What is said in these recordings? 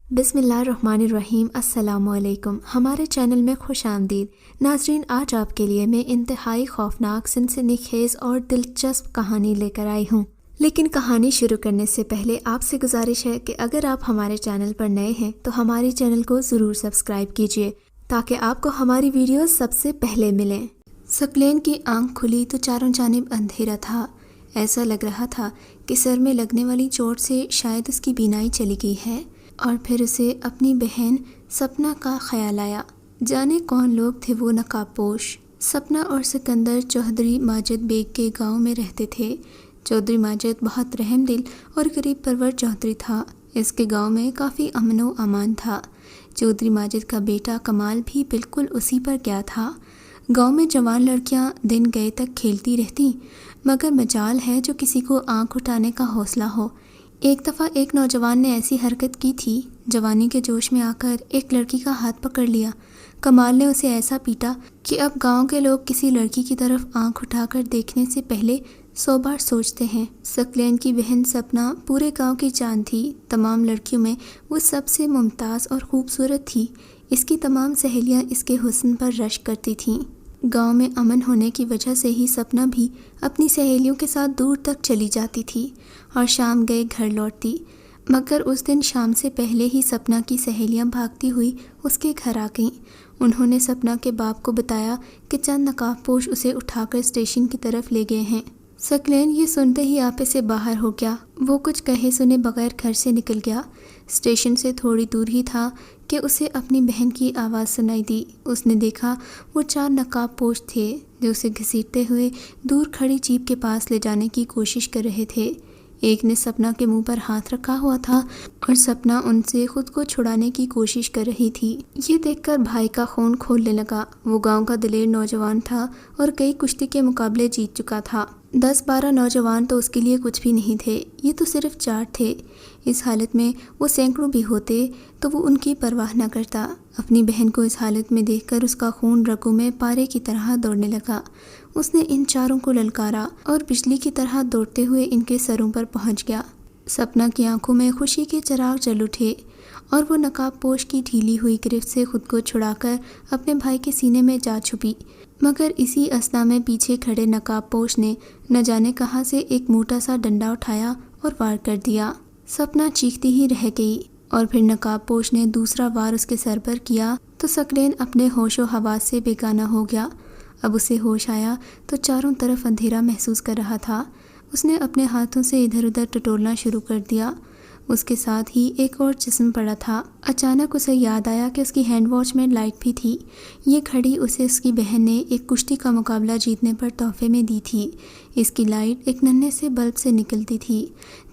بسم اللہ الرحمن الرحیم۔ السلام علیکم، ہمارے چینل میں خوش آمدید ناظرین۔ آج آپ کے لیے میں انتہائی خوفناک، سنسنی خیز اور دلچسپ کہانی لے کر آئی ہوں، لیکن کہانی شروع کرنے سے پہلے آپ سے گزارش ہے کہ اگر آپ ہمارے چینل پر نئے ہیں تو ہمارے چینل کو ضرور سبسکرائب کیجیے تاکہ آپ کو ہماری ویڈیوز سب سے پہلے ملیں۔ ثقلین کی آنکھ کھلی تو چاروں جانب اندھیرا تھا۔ ایسا لگ رہا تھا کہ سر میں لگنے والی چوٹ سے شاید اس کی بینائی چلی گئی ہے، اور پھر اسے اپنی بہن سپنا کا خیال آیا۔ جانے کون لوگ تھے وہ نقاب پوش۔ سپنا اور سکندر چودھری ماجد بیگ کے گاؤں میں رہتے تھے۔ چودھری ماجد بہت رحم دل اور غریب پرور چودھری تھا۔ اس کے گاؤں میں کافی امن و امان تھا۔ چودھری ماجد کا بیٹا کمال بھی بالکل اسی پر گیا تھا۔ گاؤں میں جوان لڑکیاں دن گئے تک کھیلتی رہتی، مگر مجال ہے جو کسی کو آنکھ اٹھانے کا حوصلہ ہو۔ ایک دفعہ ایک نوجوان نے ایسی حرکت کی تھی، جوانی کے جوش میں آ کر ایک لڑکی کا ہاتھ پکڑ لیا۔ کمال نے اسے ایسا پیٹا کہ اب گاؤں کے لوگ کسی لڑکی کی طرف آنکھ اٹھا کر دیکھنے سے پہلے 100 بار سوچتے ہیں۔ ثقلین کی بہن سپنا پورے گاؤں کی جان تھی۔ تمام لڑکیوں میں وہ سب سے ممتاز اور خوبصورت تھی۔ اس کی تمام سہیلیاں اس کے حسن پر رشک کرتی تھیں۔ گاؤں میں امن ہونے کی وجہ سے ہی سپنا بھی اپنی سہیلیوں کے ساتھ دور تک چلی جاتی تھی اور شام گئے گھر لوٹتی، مگر اس دن شام سے پہلے ہی سپنا کی سہیلیاں بھاگتی ہوئی اس کے گھر آ گئیں۔ انہوں نے سپنا کے باپ کو بتایا کہ چند نقاب پوش اسے اٹھا کر اسٹیشن کی طرف لے گئے ہیں۔ ثقلین یہ سنتے ہی آپے سے باہر ہو گیا۔ وہ کچھ کہے سنے بغیر گھر سے نکل گیا۔ اسٹیشن سے تھوڑی دور ہی تھا کہ اسے اپنی بہن کی آواز سنائی دی۔ اس نے دیکھا وہ 4 نقاب پوش تھے جو اسے گھسیٹتے ہوئے دور کھڑی جیپ کے پاس لے جانے کی کوشش کر رہے تھے۔ ایک نے سپنا کے منہ پر ہاتھ رکھا ہوا تھا اور سپنا ان سے خود کو چھڑانے کی کوشش کر رہی تھی۔ یہ دیکھ کر بھائی کا خون کھولنے لگا۔ وہ گاؤں کا دلیر نوجوان تھا اور کئی کشتی کے مقابلے جیت چکا تھا۔ 10-12 نوجوان تو اس کے لیے کچھ بھی نہیں تھے، یہ تو صرف 4 تھے۔ اس حالت میں وہ سینکڑوں بھی ہوتے تو وہ ان کی پرواہ نہ کرتا۔ اپنی بہن کو اس حالت میں دیکھ کر اس کا خون رگوں میں پارے کی طرح دوڑنے لگا۔ اس نے ان 4 کو للکارا اور بجلی کی طرح دوڑتے ہوئے ان کے سروں پر پہنچ گیا۔ سپنا کی آنکھوں میں خوشی کے چراغ جل اٹھے اور وہ نقاب پوش کی ڈھیلی ہوئی گرفت سے خود کو چھڑا کر اپنے بھائی کے سینے میں جا چھپی، مگر اسی اثنا میں پیچھے کھڑے نقاب پوش نے نہ جانے کہاں سے ایک موٹا سا ڈنڈا اٹھایا اور وار کر دیا۔ سپنا چیختی ہی رہ گئی اور پھر نقاب پوش نے دوسرا وار اس کے سر پر کیا تو ثقلین اپنے ہوش و حواس سے بیگانہ ہو گیا۔ اب اسے ہوش آیا تو چاروں طرف اندھیرا محسوس کر رہا تھا۔ اس نے اپنے ہاتھوں سے ادھر ادھر ٹٹولنا شروع کر دیا۔ اس کے ساتھ ہی ایک اور جسم پڑا تھا۔ اچانک اسے یاد آیا کہ اس کی ہینڈ واچ میں لائٹ بھی تھی۔ یہ گھڑی اسے اس کی بہن نے ایک کشتی کا مقابلہ جیتنے پر تحفے میں دی تھی۔ اس کی لائٹ ایک ننھے سے بلب سے نکلتی تھی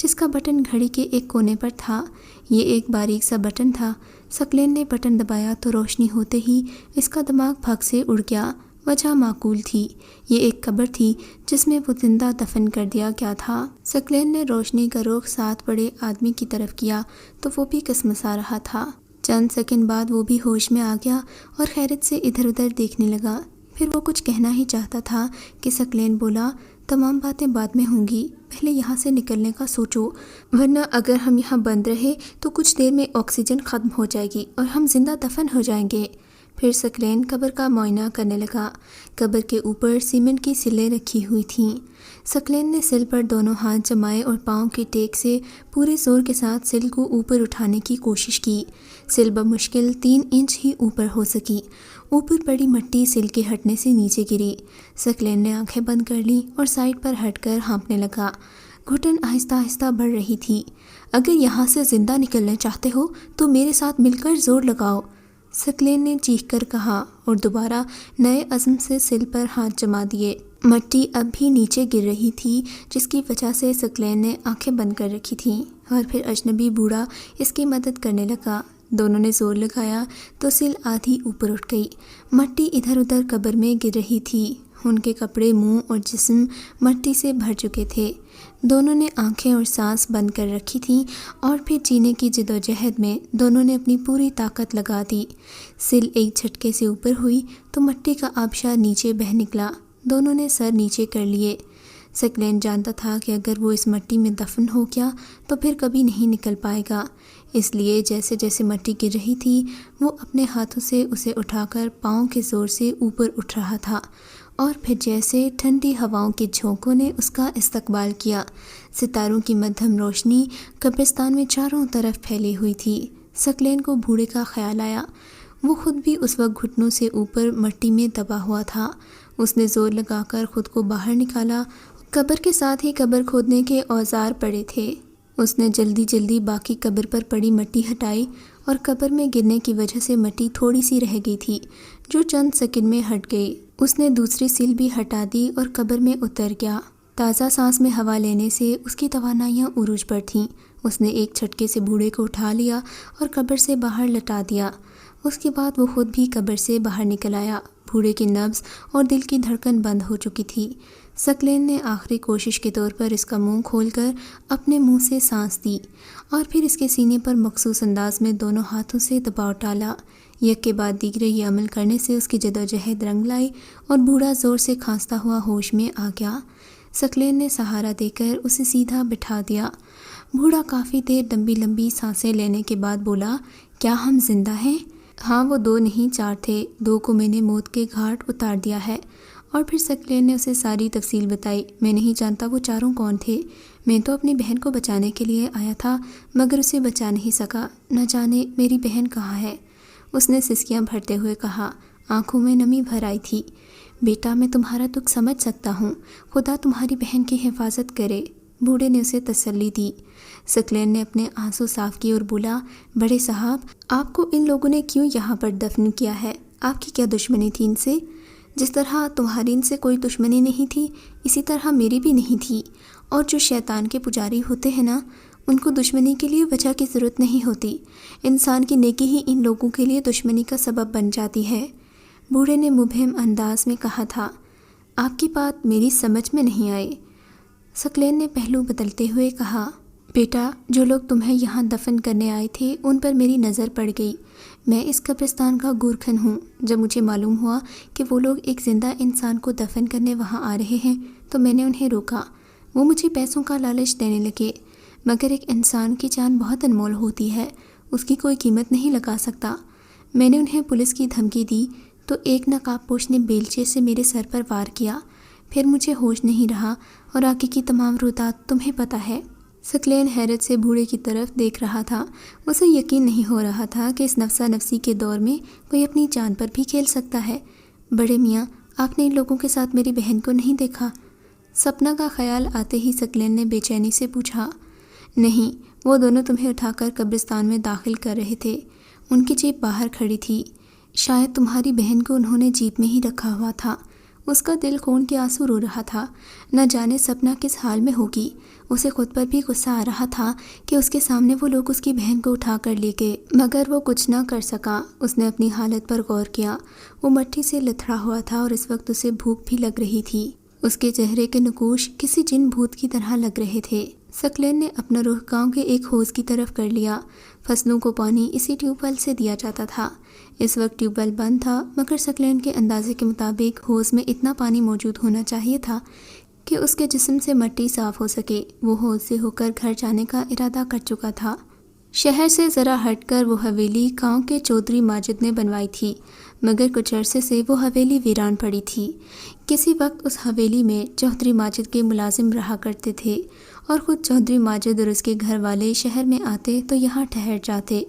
جس کا بٹن گھڑی کے ایک کونے پر تھا۔ یہ ایک باریک سا بٹن تھا۔ ثقلین نے بٹن دبایا تو روشنی ہوتے ہی اس کا دماغ بھگ سے اڑ گیا۔ وجہ معقول تھی، یہ ایک قبر تھی جس میں وہ زندہ دفن کر دیا گیا تھا۔ ثقلین نے روشنی کا رخ ساتھ پڑے آدمی کی طرف کیا تو وہ بھی کسمسا رہا تھا۔ چند سیکنڈ بعد وہ بھی ہوش میں آ گیا اور حیرت سے ادھر ادھر دیکھنے لگا۔ پھر وہ کچھ کہنا ہی چاہتا تھا کہ ثقلین بولا، تمام باتیں بعد میں ہوں گی، پہلے یہاں سے نکلنے کا سوچو، ورنہ اگر ہم یہاں بند رہے تو کچھ دیر میں آکسیجن ختم ہو جائے گی اور ہم زندہ دفن ہو جائیں گے۔ پھر ثقلین قبر کا معائنہ کرنے لگا۔ قبر کے اوپر سیمنٹ کی سلیں رکھی ہوئی تھیں۔ ثقلین نے سل پر دونوں ہاتھ جمائے اور پاؤں کے ٹیک سے پورے زور کے ساتھ سل کو اوپر اٹھانے کی کوشش کی۔ سل بمشکل 3 انچ ہی اوپر ہو سکی۔ اوپر پڑی مٹی سل کے ہٹنے سے نیچے گری۔ ثقلین نے آنکھیں بند کر لیں اور سائڈ پر ہٹ کر ہانپنے لگا۔ گھٹن آہستہ آہستہ بڑھ رہی تھی۔ اگر یہاں سے زندہ نکلنا چاہتے ہو تو میرے ساتھ مل کر زور لگاؤ، ثقلین نے چیخ کر کہا اور دوبارہ نئے عزم سے سل پر ہاتھ جما دیے۔ مٹی اب بھی نیچے گر رہی تھی جس کی وجہ سے ثقلین نے آنکھیں بند کر رکھی تھیں، اور پھر اجنبی بوڑھا اس کی مدد کرنے لگا۔ دونوں نے زور لگایا تو سل آدھی اوپر اٹھ گئی۔ مٹی ادھر ادھر قبر میں گر رہی تھی۔ ان کے کپڑے، منہ اور جسم مٹی سے بھر چکے تھے۔ دونوں نے آنکھیں اور سانس بند کر رکھی تھیں اور پھر جینے کی جدوجہد میں دونوں نے اپنی پوری طاقت لگا دی۔ سل ایک جھٹکے سے اوپر ہوئی تو مٹی کا آبشار نیچے بہہ نکلا۔ دونوں نے سر نیچے کر لیے۔ ثقلین جانتا تھا کہ اگر وہ اس مٹی میں دفن ہو گیا تو پھر کبھی نہیں نکل پائے گا۔ اس لیے جیسے جیسے مٹی گر رہی تھی وہ اپنے ہاتھوں سے اسے اٹھا کر پاؤں کے زور سے اوپر اٹھ رہا تھا، اور پھر جیسے ٹھنڈی ہواؤں کے جھونکوں نے اس کا استقبال کیا۔ ستاروں کی مدھم روشنی قبرستان میں چاروں طرف پھیلی ہوئی تھی۔ ثقلین کو بوڑھے کا خیال آیا۔ وہ خود بھی اس وقت گھٹنوں سے اوپر مٹی میں دبا ہوا تھا۔ اس نے زور لگا کر خود کو باہر نکالا۔ قبر کے ساتھ ہی قبر کھودنے کے اوزار پڑے تھے۔ اس نے جلدی جلدی باقی قبر پر پڑی مٹی ہٹائی، اور قبر میں گرنے کی وجہ سے مٹی تھوڑی سی رہ گئی تھی جو چند سیکنڈ میں ہٹ گئی۔ اس نے دوسری سیل بھی ہٹا دی اور قبر میں اتر گیا۔ تازہ سانس میں ہوا لینے سے اس کی توانائیاں عروج پر تھیں۔ اس نے ایک جھٹکے سے بوڑھے کو اٹھا لیا اور قبر سے باہر لٹا دیا۔ اس کے بعد وہ خود بھی قبر سے باہر نکل آیا۔ بوڑھے کی نبض اور دل کی دھڑکن بند ہو چکی تھی۔ ثقلین نے آخری کوشش کے طور پر اس کا منہ کھول کر اپنے منہ سے سانس دی، اور پھر اس کے سینے پر مخصوص انداز میں دونوں ہاتھوں سے دباؤ ڈالا۔ یک کے بعد دیگرے یہ عمل کرنے سے اس کی جدوجہد رنگ لائی، اور بوڑھا زور سے کھانستا ہوا ہوش میں آ گیا۔ ثقلین نے سہارا دے کر اسے سیدھا بٹھا دیا۔ بوڑھا کافی دیر لمبی لمبی سانسیں لینے کے بعد بولا، کیا ہم زندہ ہیں؟ ہاں، وہ 2 نہیں 4 تھے، 2 کو میں نے موت کے گھاٹ اتار دیا ہے۔ اور پھر ثقلین نے اسے ساری تفصیل بتائی۔ میں نہیں جانتا وہ چاروں کون تھے۔ میں تو اپنی بہن کو بچانے کے لیے آیا تھا، مگر اسے بچا نہیں سکا۔ نہ جانے میری بہن کہاں ہے؟ اس نے سسکیاں بھرتے ہوئے کہا۔ آنکھوں میں نمی بھر آئی تھی۔ بیٹا، میں تمہارا دکھ سمجھ سکتا ہوں، خدا تمہاری بہن کی حفاظت کرے، بوڑھے نے اسے تسلی دی۔ ثقلین نے اپنے آنسو صاف کیے اور بولا، بڑے صاحب، آپ کو ان لوگوں نے کیوں یہاں پر دفن کیا ہے؟ آپ کی کیا دشمنی تھی ان سے؟ جس طرح تمہاری ان سے کوئی دشمنی نہیں تھی، اسی طرح میری بھی نہیں تھی۔ اور جو شیطان کے پجاری ہوتے ہیں نا، ان کو دشمنی کے لیے وجہ کی ضرورت نہیں ہوتی۔ انسان کی نیکی ہی ان لوگوں کے لیے دشمنی کا سبب بن جاتی ہے، بوڑھے نے مبہم انداز میں کہا تھا۔ آپ کی بات میری سمجھ میں نہیں آئی، ثقلین نے پہلو بدلتے ہوئے کہا۔ بیٹا، جو لوگ تمہیں یہاں دفن کرنے آئے تھے ان پر میری نظر پڑ گئی۔ میں اس قبرستان کا گورکھن ہوں۔ جب مجھے معلوم ہوا کہ وہ لوگ ایک زندہ انسان کو دفن کرنے وہاں آ رہے ہیں تو میں نے انہیں روکا۔ وہ مجھے پیسوں کا لالچ دینے لگے، مگر ایک انسان کی جان بہت انمول ہوتی ہے، اس کی کوئی قیمت نہیں لگا سکتا۔ میں نے انہیں پولیس کی دھمکی دی تو ایک نقاب پوش نے بیلچے سے میرے سر پر وار کیا، پھر مجھے ہوش نہیں رہا، اور آگے کی تمام رویداد تمہیں پتہ ہے۔ ثقلین حیرت سے بوڑھے کی طرف دیکھ رہا تھا۔ اسے یقین نہیں ہو رہا تھا کہ اس نفسا نفسی کے دور میں کوئی اپنی جان پر بھی کھیل سکتا ہے۔ بڑے میاں، آپ نے ان لوگوں کے ساتھ میری بہن کو نہیں دیکھا؟ سپنا کا خیال آتے ہی ثقلین نے بے چینی سے پوچھا۔ نہیں، وہ دونوں تمہیں اٹھا کر قبرستان میں داخل کر رہے تھے۔ ان کی جیپ باہر کھڑی تھی۔ شاید تمہاری بہن کو انہوں نے جیپ میں ہی رکھا ہوا تھا۔ اس کا دل خون کے آنسو رو رہا تھا۔ نہ جانے سپنا کس حال میں ہوگی۔ اسے خود پر بھی غصہ آ رہا تھا کہ اس کے سامنے وہ لوگ اس کی بہن کو اٹھا کر لے گئے، مگر وہ کچھ نہ کر سکا۔ اس نے اپنی حالت پر غور کیا۔ وہ مٹی سے لتھڑا ہوا تھا اور اس وقت اسے بھوک بھی لگ رہی تھی۔ اس کے چہرے کے نقوش کسی جن بھوت کی طرح لگ رہے تھے۔ ثقلین نے اپنا رخ گاؤں کے ایک حوض کی طرف کر لیا۔ فصلوں کو پانی اسی ٹیوب ویل سے دیا جاتا تھا۔ اس وقت ٹیوب ویل بند تھا، مگر ثقلین کے اندازے کے مطابق حوض میں اتنا پانی موجود ہونا چاہیے تھا کہ اس کے جسم سے مٹی صاف ہو سکے۔ وہ حوض سے ہو کر گھر جانے کا ارادہ کر چکا تھا۔ شہر سے ذرا ہٹ کر وہ حویلی گاؤں کے چودھری ماجد نے بنوائی تھی، مگر کچھ عرصے سے وہ حویلی ویران پڑی تھی۔ کسی وقت اس حویلی میں چودھری ماجد کے ملازم رہا کرتے تھے، اور خود چودھری ماجد اور اس کے گھر والے شہر میں آتے تو یہاں ٹھہر جاتے۔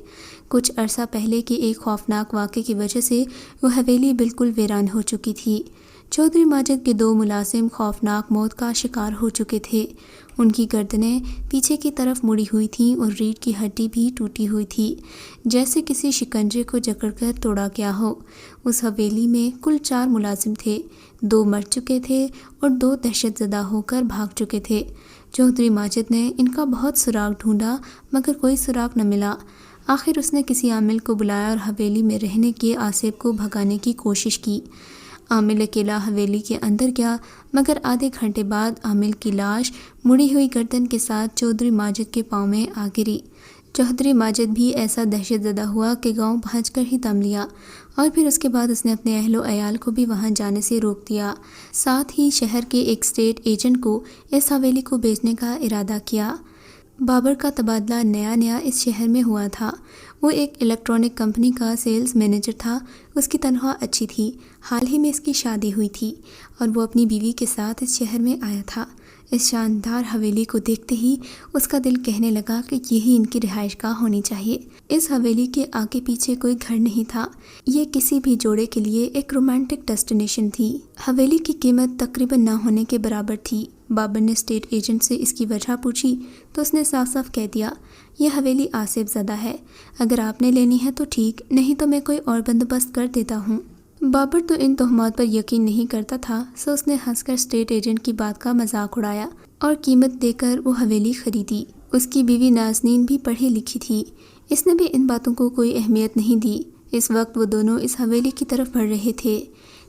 کچھ عرصہ پہلے کے ایک خوفناک واقعے کی وجہ سے وہ حویلی بالکل ویران ہو چکی تھی۔ چودھری ماجد کے 2 ملازم خوفناک موت کا شکار ہو چکے تھے۔ ان کی گردنیں پیچھے کی طرف مڑی ہوئی تھیں اور ریڑھ کی ہڈی بھی ٹوٹی ہوئی تھی، جیسے کسی شکنجے کو جکڑ کر توڑا گیا ہو۔ اس حویلی میں کل 4 ملازم تھے، 2 مر چکے تھے اور 2 دہشت زدہ ہو کر بھاگ چکے تھے۔ چودھری ماجد نے ان کا بہت سراغ ڈھونڈا، مگر کوئی سراغ نہ ملا۔ آخر اس نے کسی عامل کو بلایا اور حویلی میں رہنے کے آصف کو بھگانے کی کوشش کی۔ عامل اکیلا حویلی کے اندر گیا، مگر آدھے گھنٹے بعد عامل کی لاش مڑی ہوئی گردن کے ساتھ چودھری ماجد کے پاؤں میں آ گری۔ چودھری ماجد بھی ایسا دہشت زدہ ہوا کہ گاؤں پہنچ کر ہی دم لیا، اور پھر اس کے بعد اس نے اپنے اہل و عیال کو بھی وہاں جانے سے روک دیا۔ ساتھ ہی شہر کے ایک اسٹیٹ ایجنٹ کو اس حویلی کو بیچنے کا ارادہ کیا۔ بابر کا تبادلہ نیا نیا اس شہر میں ہوا تھا۔ وہ ایک الیکٹرانک کمپنی کا سیلز مینیجر تھا۔ اس کی تنخواہ اچھی تھی۔ حال ہی میں اس کی شادی ہوئی تھی اور وہ اپنی بیوی کے ساتھ اس شہر میں آیا تھا۔ اس شاندار حویلی کو دیکھتے ہی اس کا دل کہنے لگا کہ یہی ان کی رہائش گاہ ہونی چاہیے۔ اس حویلی کے آگے پیچھے کوئی گھر نہیں تھا۔ یہ کسی بھی جوڑے کے لیے ایک رومانٹک ڈیسٹینیشن تھی۔ حویلی کی قیمت تقریباً نہ ہونے کے برابر تھی۔ بابر نے اسٹیٹ ایجنٹ سے اس کی وجہ پوچھی تو اس نے صاف صاف کہہ دیا، یہ حویلی آصف زدہ ہے، اگر آپ نے لینی ہے تو ٹھیک، نہیں تو میں کوئی اور بندوبست کر دیتا ہوں۔ بابر تو ان تہمات پر یقین نہیں کرتا تھا، سو اس نے ہنس کر اسٹیٹ ایجنٹ کی بات کا مذاق اڑایا اور قیمت دے کر وہ حویلی خریدی۔ اس کی بیوی نازنین بھی پڑھی لکھی تھی، اس نے بھی ان باتوں کو کوئی اہمیت نہیں دی۔ اس وقت وہ دونوں اس حویلی کی طرف بڑھ رہے تھے۔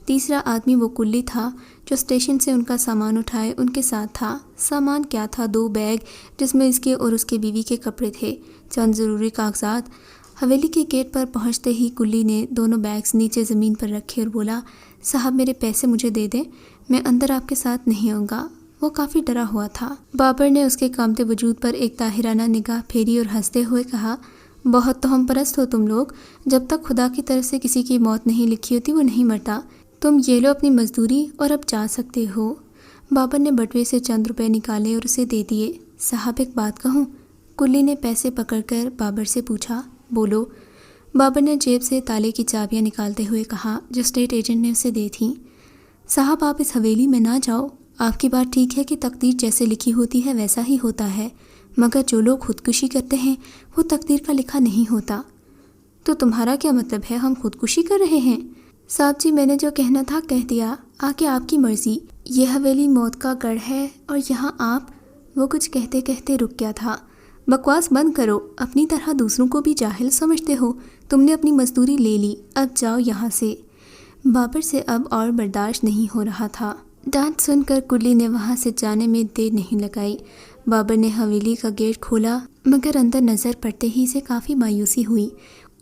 تیسرا آدمی وہ کلی تھا جو اسٹیشن سے ان کا سامان اٹھائے ان کے ساتھ تھا۔ سامان کیا تھا؟ 2 بیگ جس میں اس کے اور اس کے بیوی کے کپڑے تھے، چند ضروری کاغذات۔ حویلی کے گیٹ پر پہنچتے ہی کلی نے دونوں بیگز نیچے زمین پر رکھے اور بولا، صاحب میرے پیسے مجھے دے دیں، میں اندر آپ کے ساتھ نہیں آؤں گا۔ وہ کافی ڈرا ہوا تھا۔ بابر نے اس کے کامتے وجود پر ایک طاہرانہ نگاہ پھیری اور ہنستے ہوئے کہا، بہت توہم پرست ہو تم لوگ، جب تک خدا کی طرف سے کسی کی موت نہیں لکھی ہوتی وہ نہیں مرتا۔ تم یہ لو اپنی مزدوری اور اب جا سکتے ہو۔ بابر نے بٹوے سے چند روپے نکالے اور اسے دے دیے۔ صاحب ایک بات کہوں؟ کلی نے پیسے پکڑ کر بابر سے پوچھا۔ بولو۔ بابر نے جیب سے تالے کی چابیاں نکالتے ہوئے کہا جو اسٹیٹ ایجنٹ نے اسے دی تھیں۔ صاحب آپ اس حویلی میں نہ جاؤ، آپ کی بات ٹھیک ہے کہ تقدیر جیسے لکھی ہوتی ہے ویسا ہی ہوتا ہے، مگر جو لوگ خودکشی کرتے ہیں وہ تقدیر کا لکھا نہیں ہوتا۔ تو تمہارا کیا مطلب ہے ہم خودکشی کر رہے ہیں؟ صاحب جی میں نے جو کہنا تھا کہہ دیا، آگے آپ کی مرضی۔ یہ حویلی موت کا گڑھ ہے اور یہاں آپ، وہ کچھ کہتے کہتے رک گیا تھا۔ بکواس بند کرو، اپنی طرح دوسروں کو بھی جاہل سمجھتے ہو، تم نے اپنی مزدوری لے لی، اب جاؤ یہاں سے۔ بابر سے اب اور برداشت نہیں ہو رہا تھا۔ ڈانٹ سن کر کلی نے وہاں سے جانے میں دیر نہیں لگائی۔ بابر نے حویلی کا گیٹ کھولا مگر اندر نظر پڑتے ہی اسے کافی مایوسی ہوئی۔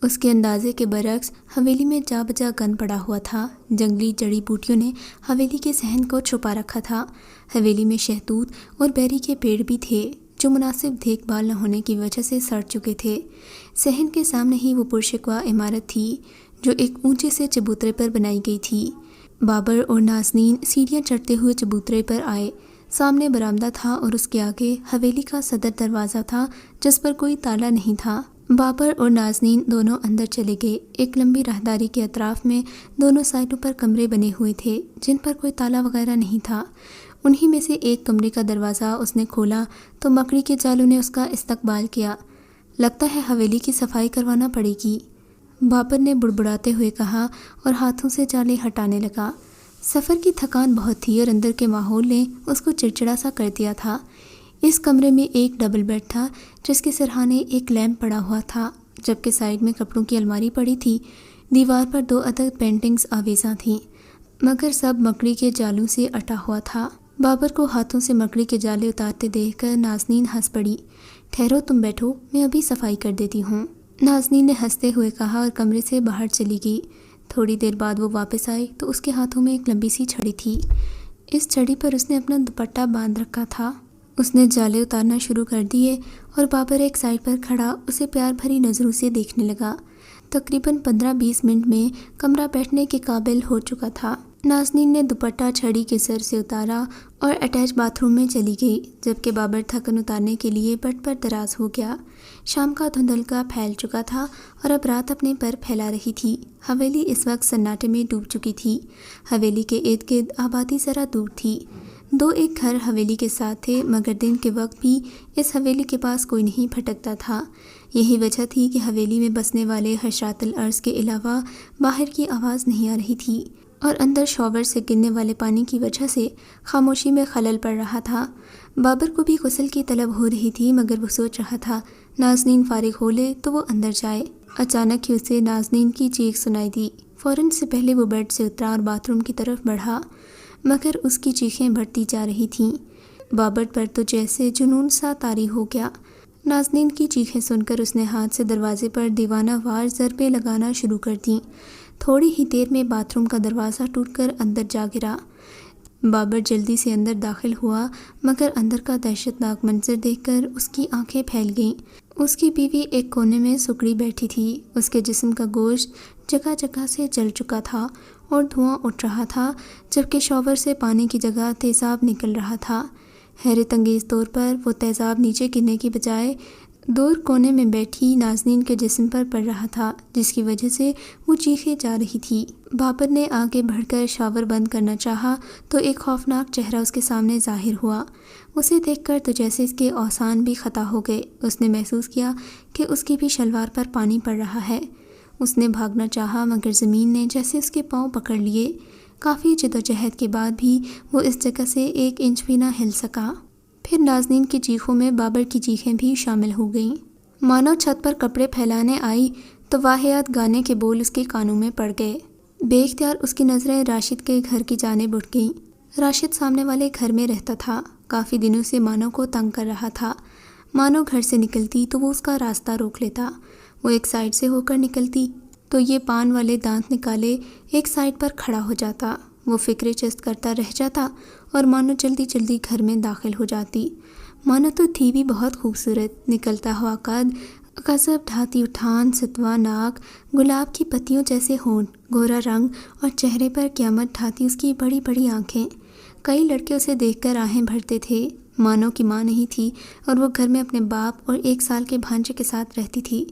اس کے اندازے کے برعکس حویلی میں جا بجا گند پڑا ہوا تھا۔ جنگلی جڑی بوٹیوں نے حویلی کے صحن کو چھپا رکھا تھا۔ حویلی میں شہتوت اور بیری کے پیڑ بھی تھے جو مناسب دیکھ بھال نہ ہونے کی وجہ سے سڑ چکے تھے۔ صحن کے سامنے ہی وہ پرشکوہ عمارت تھی جو ایک اونچے سے چبوترے پر بنائی گئی تھی۔ بابر اور نازنین سیڑھیاں چڑھتے ہوئے چبوترے پر آئے۔ سامنے برآمدہ تھا اور اس کے آگے حویلی کا صدر دروازہ تھا جس پر کوئی تالا نہیں تھا۔ بابر اور نازنین دونوں اندر چلے گئے۔ ایک لمبی راہداری کے اطراف میں دونوں سائڈوں پر کمرے بنے ہوئے تھے جن پر کوئی تالا وغیرہ نہیں تھا۔ انہی میں سے ایک کمرے کا دروازہ اس نے کھولا تو مکڑی کے جالوں نے اس کا استقبال کیا۔ لگتا ہے حویلی کی صفائی کروانا پڑے گی، بابر نے بڑبڑاتے ہوئے کہا اور ہاتھوں سے جالے ہٹانے لگا۔ سفر کی تھکان بہت تھی اور اندر کے ماحول نے اس کو چڑچڑا سا کر دیا تھا۔ اس کمرے میں ایک ڈبل بیڈ تھا جس کے سرہانے ایک لیمپ پڑا ہوا تھا، جبکہ سائیڈ میں کپڑوں کی الماری پڑی تھی۔ دیوار پر 2 عدد پینٹنگز آویزاں تھیں مگر سب مکڑی کے جالوں سے اٹا ہوا تھا۔ بابر کو ہاتھوں سے مکڑی کے جالے اتارتے دیکھ کر نازنین ہنس پڑی۔ ٹھہرو تم بیٹھو، میں ابھی صفائی کر دیتی ہوں، نازنین نے ہنستے ہوئے کہا اور کمرے سے باہر چلی گئی۔ تھوڑی دیر بعد وہ واپس آئی تو اس کے ہاتھوں میں ایک لمبی سی چھڑی تھی۔ اس چھڑی پر اس نے اپنا دوپٹہ باندھ رکھا تھا۔ اس نے جالے اتارنا شروع کر دیے اور بابر ایک سائڈ پر کھڑا اسے پیار بھری نظروں سے دیکھنے لگا۔ تقریباً 15-20 منٹ میں کمرہ بیٹھنے کے قابل ہو چکا تھا۔ نازنین نے دوپٹہ چھڑی کے سر سے اتارا اور اٹیچ باتھ روم میں چلی گئی، جبکہ بابر تھکن اتارنے کے لیے بٹ پر دراز ہو گیا۔ شام کا دھندلکا پھیل چکا تھا اور اب رات اپنے پر پھیلا رہی تھی۔ حویلی اس وقت سناٹے میں ڈوب چکی تھی۔ حویلی کے ارد گرد آبادی ذرا دور تھی۔ 2-1 گھر حویلی کے ساتھ تھے مگر دن کے وقت بھی اس حویلی کے پاس کوئی نہیں پھٹکتا تھا۔ یہی وجہ تھی کہ حویلی میں بسنے والے حشرات الارض کے علاوہ باہر کی آواز نہیں آ رہی تھی اور اندر شاور سے گرنے والے پانی کی وجہ سے خاموشی میں خلل پڑ رہا تھا۔ بابر کو بھی غسل کی طلب ہو رہی تھی مگر وہ سوچ رہا تھا نازنین فارغ ہو لے تو وہ اندر جائے۔ اچانک ہی اسے نازنین کی چیخ سنائی دی۔ فوراً سے پہلے وہ بیڈ سے اترا اور باتھ روم کی طرف بڑھا مگر اس کی چیخیں بڑھتی جا رہی تھیں۔ بابر پر تو جیسے جنون سا طاری ہو گیا۔ نازنین کی چیخیں سن کر اس نے ہاتھ سے دروازے پر دیوانہ وار ضربیں لگانا شروع کر دیں۔ تھوڑی ہی دیر میں باتھ روم کا دروازہ ٹوٹ کر اندر جا گرا۔ بابر جلدی سے اندر داخل ہوا، مگر اندر کا دہشتناک منظر دیکھ کر اس کی آنکھیں پھیل گئیں۔ اس کی بیوی ایک کونے میں سکڑی بیٹھی تھی، اس کے جسم کا گوشت جگہ جگہ سے جل چکا تھا اور دھواں اٹھ رہا تھا، جبکہ شاور سے پانی کی جگہ تیزاب نکل رہا تھا۔ حیرت انگیز طور پر وہ تیزاب نیچے گرنے کی بجائے دور کونے میں بیٹھی نازنین کے جسم پر پڑ رہا تھا، جس کی وجہ سے وہ چیخے جا رہی تھی۔ بابر نے آگے بڑھ کر شاور بند کرنا چاہا تو ایک خوفناک چہرہ اس کے سامنے ظاہر ہوا۔ اسے دیکھ کر تو جیسے اس کے اوزان بھی خطا ہو گئے۔ اس نے محسوس کیا کہ اس کی بھی شلوار پر پانی پڑ رہا ہے۔ اس نے بھاگنا چاہا، مگر زمین نے جیسے اس کے پاؤں پکڑ لیے۔ کافی جدوجہد کے بعد بھی وہ اس جگہ سے 1 انچ بھی نہ ہل سکا۔ پھر نازنین کی چیخوں میں بابر کی چیخیں بھی شامل ہو گئیں۔ مانو چھت پر کپڑے پھیلانے آئی تو واہیات گانے کے بول اس کے کانوں میں پڑ گئے۔ بے اختیار اس کی نظریں راشد کے گھر کی جانب اٹھ گئیں۔ راشد سامنے والے گھر میں رہتا تھا، کافی دنوں سے مانو کو تنگ کر رہا تھا۔ مانو گھر سے نکلتی تو وہ اس کا راستہ روک لیتا، وہ ایک سائڈ سے ہو کر نکلتی تو یہ پان والے دانت نکالے ایک سائڈ پر کھڑا ہو جاتا۔ وہ فکر چست کرتا رہ جاتا اور مانو جلدی جلدی گھر میں داخل ہو جاتی۔ مانو تو تھی بھی بہت خوبصورت، نکلتا ہوا قد، غضب ڈھاتی اٹھان، ستواں ناک، گلاب کی پتیوں جیسے ہونٹ، گورا رنگ اور چہرے پر قیامت ڈھاتی اس کی بڑی بڑی آنکھیں۔ کئی لڑکے اسے دیکھ کر آہیں بھرتے تھے۔ مانو کی ماں نہیں تھی اور وہ گھر میں اپنے باپ اور 1 سال کے بھانجے کے ساتھ رہتی تھی۔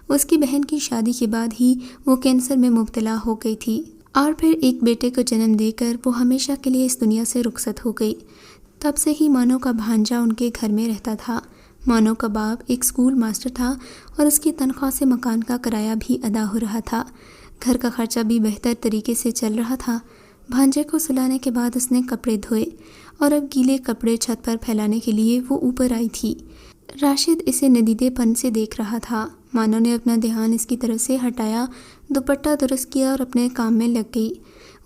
اس کی بہن کی شادی کے بعد ہی وہ کینسر میں مبتلا ہو گئی تھی اور پھر ایک بیٹے کو جنم دے کر وہ ہمیشہ کے لیے اس دنیا سے رخصت ہو گئی۔ تب سے ہی مانو کا بھانجا ان کے گھر میں رہتا تھا۔ مانو کا باپ ایک اسکول ماسٹر تھا اور اس کی تنخواہ سے مکان کا کرایہ بھی ادا ہو رہا تھا۔ گھر کا خرچہ بھی بہتر طریقے سے چل رہا تھا۔ بھانجے کو سلانے کے بعد اس نے کپڑے دھوئے اور اب گیلے کپڑے چھت پر پھیلانے کے لیے وہ اوپر آئی تھی۔ راشد اسے ندیدے پن سے دیکھ رہا تھا۔ مانو نے اپنا دھیان اس کی طرف سے ہٹایا، دوپٹہ درست کیا اور اپنے کام میں لگ گئی۔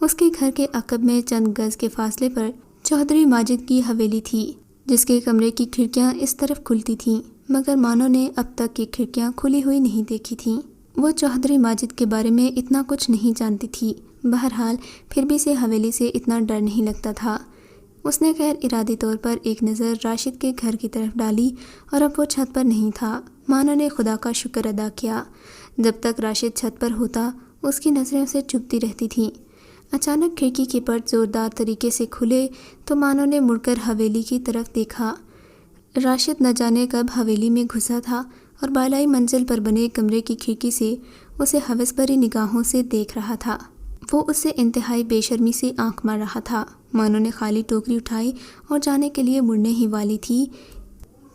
اس کے گھر کے عقب میں چند گز کے فاصلے پر چودھری ماجد کی حویلی تھی، جس کے کمرے کی کھڑکیاں اس طرف کھلتی تھیں، مگر مانو نے اب تک یہ کھڑکیاں کھلی ہوئی نہیں دیکھی تھیں۔ وہ چودھری ماجد کے بارے میں اتنا کچھ نہیں جانتی تھی، بہرحال پھر بھی اسے حویلی سے اتنا ڈر نہیں لگتا تھا۔ اس نے غیر ارادی طور پر ایک نظر راشد کے گھر کی طرف ڈالی اور اب وہ چھت پر نہیں تھا۔ مانو نے خدا کا شکر ادا کیا۔ جب تک راشد چھت پر ہوتا اس کی نظریں اسے چبھتی رہتی تھیں۔ اچانک کھڑکی کے پرد زوردار طریقے سے کھلے تو مانو نے مڑ کر حویلی کی طرف دیکھا۔ راشد نہ جانے کب حویلی میں گھسا تھا اور بالائی منزل پر بنے کمرے کی کھڑکی سے اسے ہوس بھری نگاہوں سے دیکھ رہا تھا۔ وہ اسے انتہائی بے شرمی سے آنکھ مار رہا تھا۔ مانو نے خالی ٹوکری اٹھائی اور جانے کے لیے مڑنے ہی والی تھی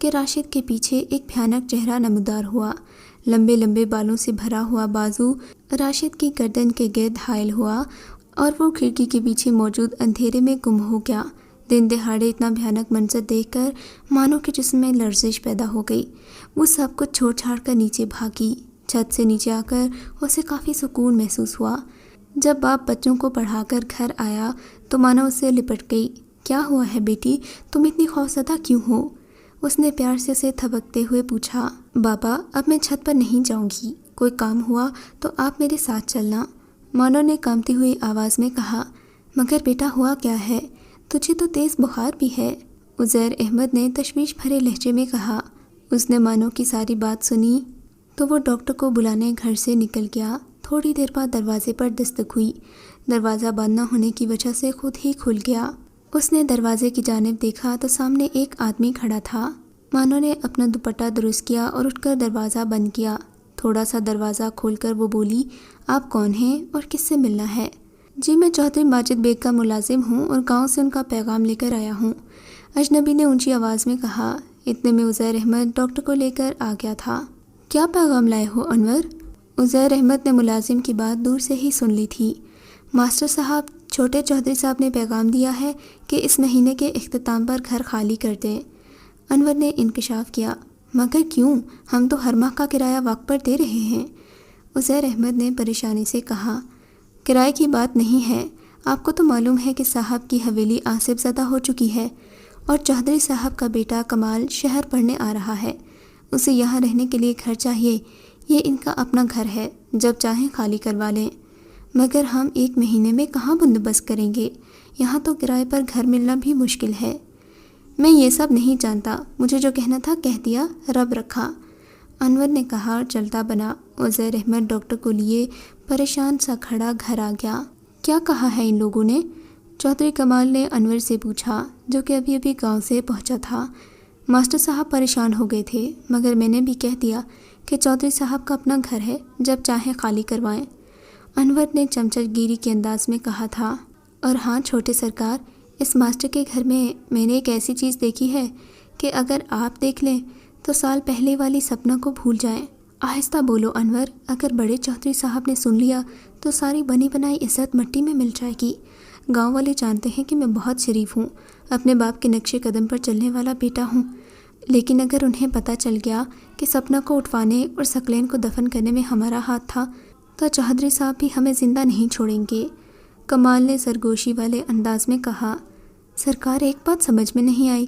کہ راشد کے پیچھے ایک بھیانک چہرہ نمودار ہوا۔ لمبے لمبے بالوں سے بھرا ہوا بازو راشد کی گردن کے گرد حائل ہوا اور وہ کھڑکی کے پیچھے موجود اندھیرے میں گم ہو گیا۔ دن دہاڑے اتنا بھیانک منظر دیکھ کر مانو کے جسم میں لرزش پیدا ہو گئی۔ وہ سب کچھ چھوڑ چھاڑ کر نیچے بھاگی۔ چھت سے نیچے آ کر اسے کافی سکون محسوس ہوا۔ جب باپ بچوں کو پڑھا کر گھر آیا تو مانو اس سے لپٹ گئی۔ کیا ہوا ہے بیٹی، تم اتنی خوفزدہ کیوں ہو؟ اس نے پیار سے اسے تھبکتے ہوئے پوچھا۔ بابا اب میں چھت پر نہیں جاؤں گی، کوئی کام ہوا تو آپ میرے ساتھ چلنا، مانو نے کانپتی ہوئی آواز میں کہا۔ مگر بیٹا ہوا کیا ہے؟ تجھے تو تیز بخار بھی ہے، عزیر احمد نے تشویش بھرے لہجے میں کہا۔ اس نے مانو کی ساری بات سنی تو وہ ڈاکٹر کو بلانے گھر سے نکل گیا۔ تھوڑی دیر بعد دروازے پر دستک ہوئی۔ دروازہ بند نہ ہونے کی وجہ سے خود ہی کھل گیا۔ اس نے دروازے کی جانب دیکھا تو سامنے ایک آدمی کھڑا تھا۔ مانو نے اپنا دوپٹہ درست کیا اور اٹھ کر دروازہ بند کیا۔ تھوڑا سا دروازہ کھول کر وہ بولی، آپ کون ہیں اور کس سے ملنا ہے؟ جی میں چودھری ماجد بیگ کا ملازم ہوں اور گاؤں سے ان کا پیغام لے کر آیا ہوں، اجنبی نے اونچی آواز میں کہا۔ اتنے میں عزیر احمد ڈاکٹر کو لے کر آ گیا تھا۔ کیا پیغام لائے ہو انور؟ عزیر احمد نے ملازم کی بات دور سے ہی سن لی تھی۔ ماسٹر صاحب، چھوٹے چودھری صاحب نے پیغام دیا ہے کہ اس مہینے کے اختتام پر گھر خالی کر دیں۔ انور نے انکشاف کیا۔ مگر کیوں؟ ہم تو ہر ماہ کا کرایہ وقت پر دے رہے ہیں۔ عزیر احمد نے پریشانی سے کہا۔ کرائے کی بات نہیں ہے، آپ کو تو معلوم ہے کہ صاحب کی حویلی آصف زدہ ہو چکی ہے اور چودھری صاحب کا بیٹا کمال شہر پڑھنے آ رہا ہے، اسے یہاں رہنے کے لیے گھر چاہیے۔ یہ ان کا اپنا گھر ہے، جب چاہیں خالی کروا لیں۔ مگر ہم 1 مہینے میں کہاں بندوبست کریں گے؟ یہاں تو کرائے پر گھر ملنا بھی مشکل ہے۔ میں یہ سب نہیں جانتا، مجھے جو کہنا تھا کہہ دیا، رب رکھا، انور نے کہا اور چلتا بنا۔ عزیر احمد ڈاکٹر کو لیے پریشان سا کھڑا گھر آ گیا۔ کیا کہا ہے ان لوگوں نے؟ چودھری کمال نے انور سے پوچھا، جو کہ ابھی ابھی گاؤں سے پہنچا تھا۔ ماسٹر صاحب پریشان ہو گئے تھے، مگر میں نے بھی کہہ دیا کہ چودھری صاحب کا اپنا گھر ہے، جب چاہیں خالی کروائیں، انور نے چمچٹ گیری کے انداز میں کہا تھا۔ اور ہاں چھوٹے سرکار، اس ماسٹر کے گھر میں نے ایک ایسی چیز دیکھی ہے کہ اگر آپ دیکھ لیں تو سال پہلے والی سپنا کو بھول جائیں۔ آہستہ بولو انور، اگر بڑے چودھری صاحب نے سن لیا تو ساری بنی بنائی عزت مٹی میں مل جائے گی۔ گاؤں والے جانتے ہیں کہ میں بہت شریف ہوں، اپنے باپ کے نقش قدم پر چلنے والا بیٹا ہوں، لیکن اگر انہیں پتہ چل گیا کہ سپنا کو اٹھوانے اور ثقلین کو دفن کرنے میں ہمارا ہاتھ تھا تو چودھری صاحب بھی ہمیں زندہ نہیں چھوڑیں گے۔ کمال نے سرگوشی والے انداز میں کہا۔ سرکار ایک بات سمجھ میں نہیں آئی،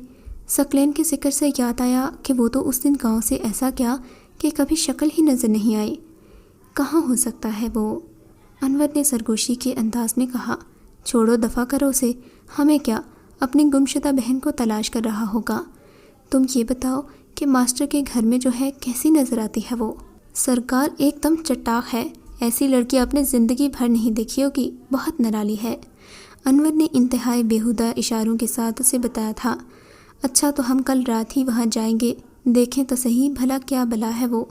ثقلین کے ذکر سے یاد آیا کہ وہ تو اس دن گاؤں سے ایسا کیا کہ کبھی شکل ہی نظر نہیں آئی۔ کہاں ہو سکتا ہے وہ؟ انور نے سرگوشی کے انداز میں کہا۔ چھوڑو، دفع کرو اسے، ہمیں کیا، اپنی گمشدہ بہن کو تلاش کر رہا ہوگا۔ تم یہ بتاؤ کہ ماسٹر کے گھر میں جو ہے کیسی نظر آتی ہے وہ؟ سرکار ایک دم چٹاق ہے، ایسی لڑکی آپ نے زندگی بھر نہیں دیکھی ہوگی، بہت نرالی ہے، انور نے انتہائی بیہودہ اشاروں کے ساتھ اسے بتایا تھا۔ اچھا تو ہم کل رات ہی وہاں جائیں گے، دیکھیں تو صحیح بھلا کیا بلا ہے وہ۔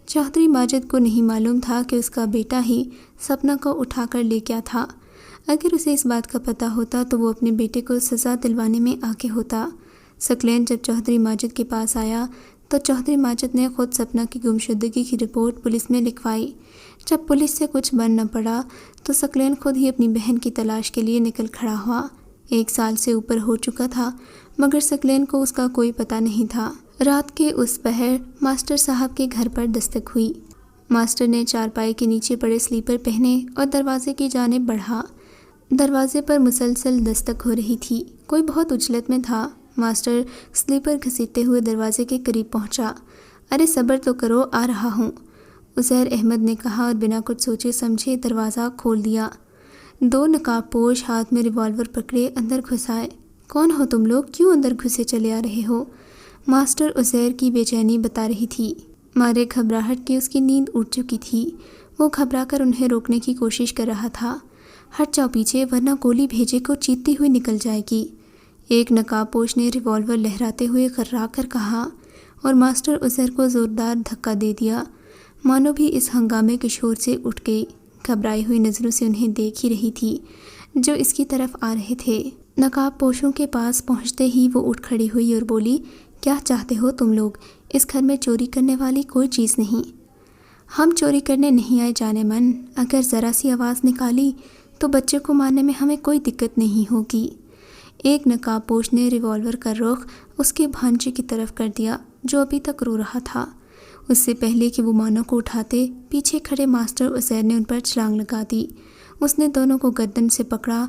چودھری ماجد کو نہیں معلوم تھا کہ اس کا بیٹا ہی سپنا کو اٹھا کر لے گیا تھا۔ اگر اسے اس بات کا پتہ ہوتا تو وہ اپنے بیٹے کو سزا دلوانے میں آگے ہوتا۔ ثقلین جب چودھری ماجد کے پاس آیا تو چودھری ماجد نے خود سپنا کی گمشدگی کی رپورٹ پولیس میں لکھوائی۔ جب پولیس سے کچھ بن نہ پڑا تو ثقلین خود ہی اپنی بہن کی تلاش کے لیے نکل کھڑا ہوا۔ 1 سال سے اوپر ہو چکا تھا، مگر ثقلین کو اس کا کوئی پتہ نہیں تھا۔ رات کے اس پہر ماسٹر صاحب کے گھر پر دستک ہوئی۔ ماسٹر نے چارپائی کے نیچے پڑے سلیپر پہنے اور دروازے کی جانب بڑھا۔ دروازے پر مسلسل دستک ہو رہی تھی، کوئی بہت عجلت میں تھا۔ ماسٹر سلیپر گھسیٹتے ہوئے دروازے کے قریب پہنچا۔ ارے صبر تو کرو، آ رہا ہوں، عزیر احمد نے کہا اور بنا کچھ سوچے سمجھے دروازہ کھول دیا۔ 2 نقاب پوش ہاتھ میں ریوالور پکڑے اندر گھس آئے۔ کون ہو تم لوگ؟ کیوں اندر گھسے چلے آ رہے ہو؟ ماسٹر عزیر کی بے چینی بتا رہی تھی۔ مارے گھبراہٹ کے اس کی نیند اٹھ چکی تھی، وہ گھبرا کر انہیں روکنے کی کوشش کر رہا تھا۔ ہٹ جاؤ پیچھے، ورنہ گولی بھیجے کو چیختی ہوئی نکل جائے گی، ایک نقاب پوش نے ریوالور لہراتے ہوئے غرا کر کہا، اور ماسٹر عزیر کو زوردار دھکا دے دیا، مانو بھی اس ہنگامے کے شور سے اٹھ گئی۔ گھبرائی ہوئی نظروں سے انہیں دیکھ ہی رہی تھی جو اس کی طرف آ رہے تھے۔ نقاب پوشوں کے پاس پہنچتے ہی وہ اٹھ کھڑی ہوئی اور بولی، کیا چاہتے ہو تم لوگ؟ اس گھر میں چوری کرنے والی کوئی چیز نہیں۔ ہم چوری کرنے نہیں آئے جانے من، اگر ذرا سی آواز نکالی تو بچے کو مارنے میں ہمیں کوئی دقت نہیں ہوگی۔ ایک نقاب پوش نے ریوالور کا رخ اس کے بھانجے کی طرف کر دیا جو ابھی تک رو رہا تھا۔ اس سے پہلے کہ وہ مانو کو اٹھاتے، پیچھے کھڑے ماسٹر عزیر نے ان پر چھلانگ لگا دی۔ اس نے دونوں کو گردن سے پکڑا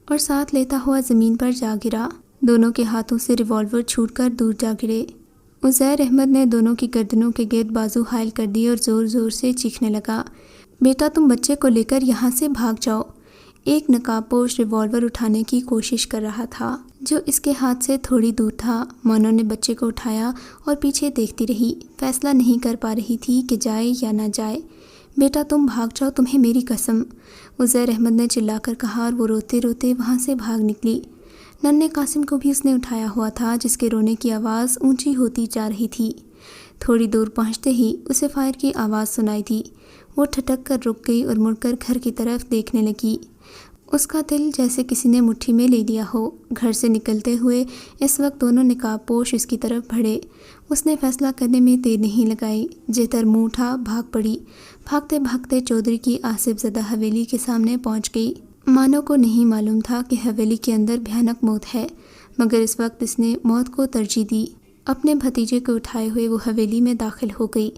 اور ساتھ لیتا ہوا زمین پر جا گرا۔ دونوں کے ہاتھوں سے ریوالور چھوٹ کر دور جا گرے۔ عزیر احمد نے دونوں کی گردنوں کے گرد بازو حائل کر دی اور زور زور سے چیخنے لگا، بیٹا تم بچے کو لے کر یہاں سے بھاگ جاؤ۔ ایک نقاب پوش ریوالور اٹھانے کی کوشش کر رہا تھا جو اس کے ہاتھ سے تھوڑی دور تھا۔ مانو نے بچے کو اٹھایا اور پیچھے دیکھتی رہی، فیصلہ نہیں کر پا رہی تھی کہ جائے یا نہ جائے۔ بیٹا تم بھاگ جاؤ، تمہیں میری قسم، عزیر احمد نے چلا کر کہا اور وہ روتے روتے وہاں سے بھاگ نکلی۔ ننھے قاسم کو بھی اس نے اٹھایا ہوا تھا جس کے رونے کی آواز اونچی ہوتی جا رہی تھی۔ تھوڑی دور پہنچتے ہی اسے فائر کی آواز سنائی دی۔ وہ ٹھٹک کر رک گئی اور مڑ کر گھر کی طرف دیکھنے لگی۔ اس کا دل جیسے کسی نے مٹھی میں لے لیا ہو۔ گھر سے نکلتے ہوئے اس وقت دونوں نقاب پوش اس کی طرف بڑھے۔ اس نے فیصلہ کرنے میں دیر نہیں لگائی، جتر منہ اٹھا بھاگ پڑی۔ بھاگتے بھاگتے چودھری کی آصف زدہ حویلی کے سامنے پہنچ گئی۔ مانو کو نہیں معلوم تھا کہ حویلی کے اندر بھیانک موت ہے، مگر اس وقت اس نے موت کو ترجیح دی۔ اپنے بھتیجے کو اٹھائے ہوئے وہ حویلی میں داخل ہو گئی۔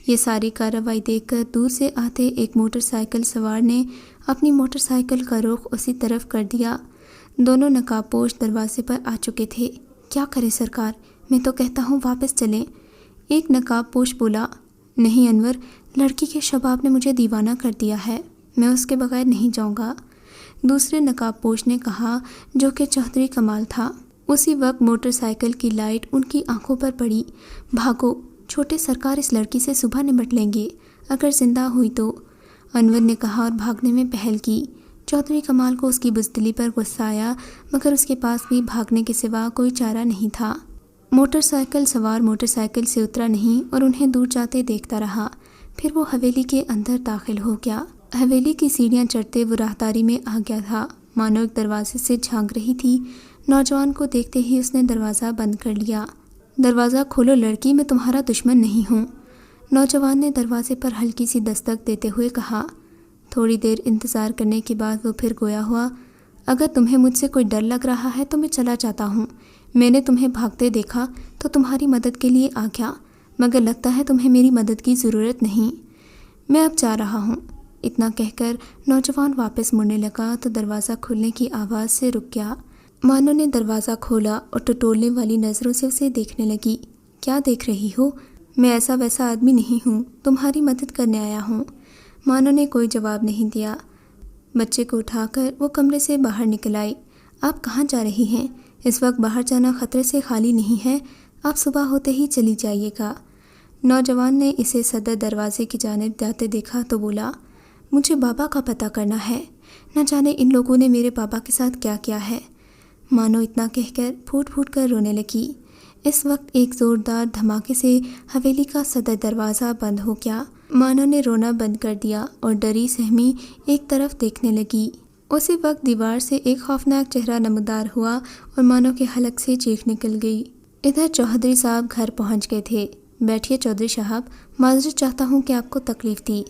یہ ساری کارروائی دیکھ کر دور سے آتے ایک موٹر سائیکل سوار نے اپنی موٹر سائیکل کا رخ اسی طرف کر دیا۔ دونوں نقاب پوش دروازے پر آ چکے تھے۔ کیا کرے سرکار، میں تو کہتا ہوں واپس چلیں، ایک نقاب پوش بولا۔ نہیں انور، لڑکی کے شباب نے مجھے دیوانہ کر دیا ہے، میں اس کے بغیر نہیں جاؤں گا۔ دوسرے نقاب پوش نے کہا، جو کہ چودھری کمال تھا۔ اسی وقت موٹر سائیکل کی لائٹ ان کی آنکھوں پر پڑی۔ بھاگو، چھوٹے سرکار اس لڑکی سے صبح نمٹ لیں گے، اگر زندہ ہوئی تو، انور نے کہا اور بھاگنے میں پہل کی۔ چودھری کمال کو اس کی بزدلی پر غصہ آیا، مگر اس کے پاس بھی بھاگنے کے سوا کوئی چارہ نہیں تھا۔ موٹر سائیکل سوار موٹر سائیکل سے اترا نہیں اور انہیں دور جاتے دیکھتا رہا۔ پھر وہ حویلی کے اندر داخل ہو گیا۔ حویلی کی سیڑھیاں چڑھتے وہ راہداری میں آ گیا تھا، مانو ایک دروازے سے جھانک رہی تھی۔ نوجوان کو دیکھتے ہی اس نے دروازہ بند کر لیا۔ دروازہ کھولو لڑکی، میں تمہارا دشمن نہیں ہوں، نوجوان نے دروازے پر ہلکی سی دستک دیتے ہوئے کہا۔ تھوڑی دیر انتظار کرنے کے بعد وہ پھر گویا ہوا، اگر تمہیں مجھ سے کوئی ڈر لگ رہا ہے تو میں چلا جاتا ہوں۔ میں نے تمہیں بھاگتے دیکھا تو تمہاری مدد کے لیے آ گیا، مگر لگتا ہے تمہیں میری مدد کی ضرورت نہیں، میں اب جا رہا ہوں۔ اتنا کہہ کر نوجوان واپس مڑنے لگا تو دروازہ کھلنے کی آواز سے رک گیا۔ مانو نے دروازہ کھولا اور ٹٹولنے والی نظروں سے اسے دیکھنے لگی۔ کیا دیکھ رہی ہو؟ میں ایسا ویسا آدمی نہیں ہوں، تمہاری مدد کرنے آیا ہوں۔ مانو نے کوئی جواب نہیں دیا۔ بچے کو اٹھا کر وہ کمرے سے باہر نکل آئی۔ آپ کہاں جا رہی ہیں؟ اس وقت باہر جانا خطرے سے خالی نہیں ہے، آپ صبح ہوتے ہی چلی جائیے گا۔ نوجوان نے اسے صدر دروازے کی جانب جاتے دیکھا تو بولا، مجھے بابا کا پتہ کرنا ہے، نہ جانے ان لوگوں نے میرے بابا کے ساتھ کیا کیا ہے۔ مانو اتنا کہہ کر پھوٹ پھوٹ کر رونے لگی۔ اس وقت ایک زوردار دھماکے سے حویلی کا صدر دروازہ بند ہو گیا۔ مانو نے رونا بند کر دیا اور ڈری سہمی ایک طرف دیکھنے لگی۔ اسی وقت دیوار سے ایک خوفناک چہرہ نمودار ہوا اور مانو کے حلق سے چیخ نکل گئی۔ ادھر چودھری صاحب گھر پہنچ گئے تھے۔ بیٹھیے چودھری صاحب، معذرت چاہتا ہوں کہ آپ کو تکلیف دی،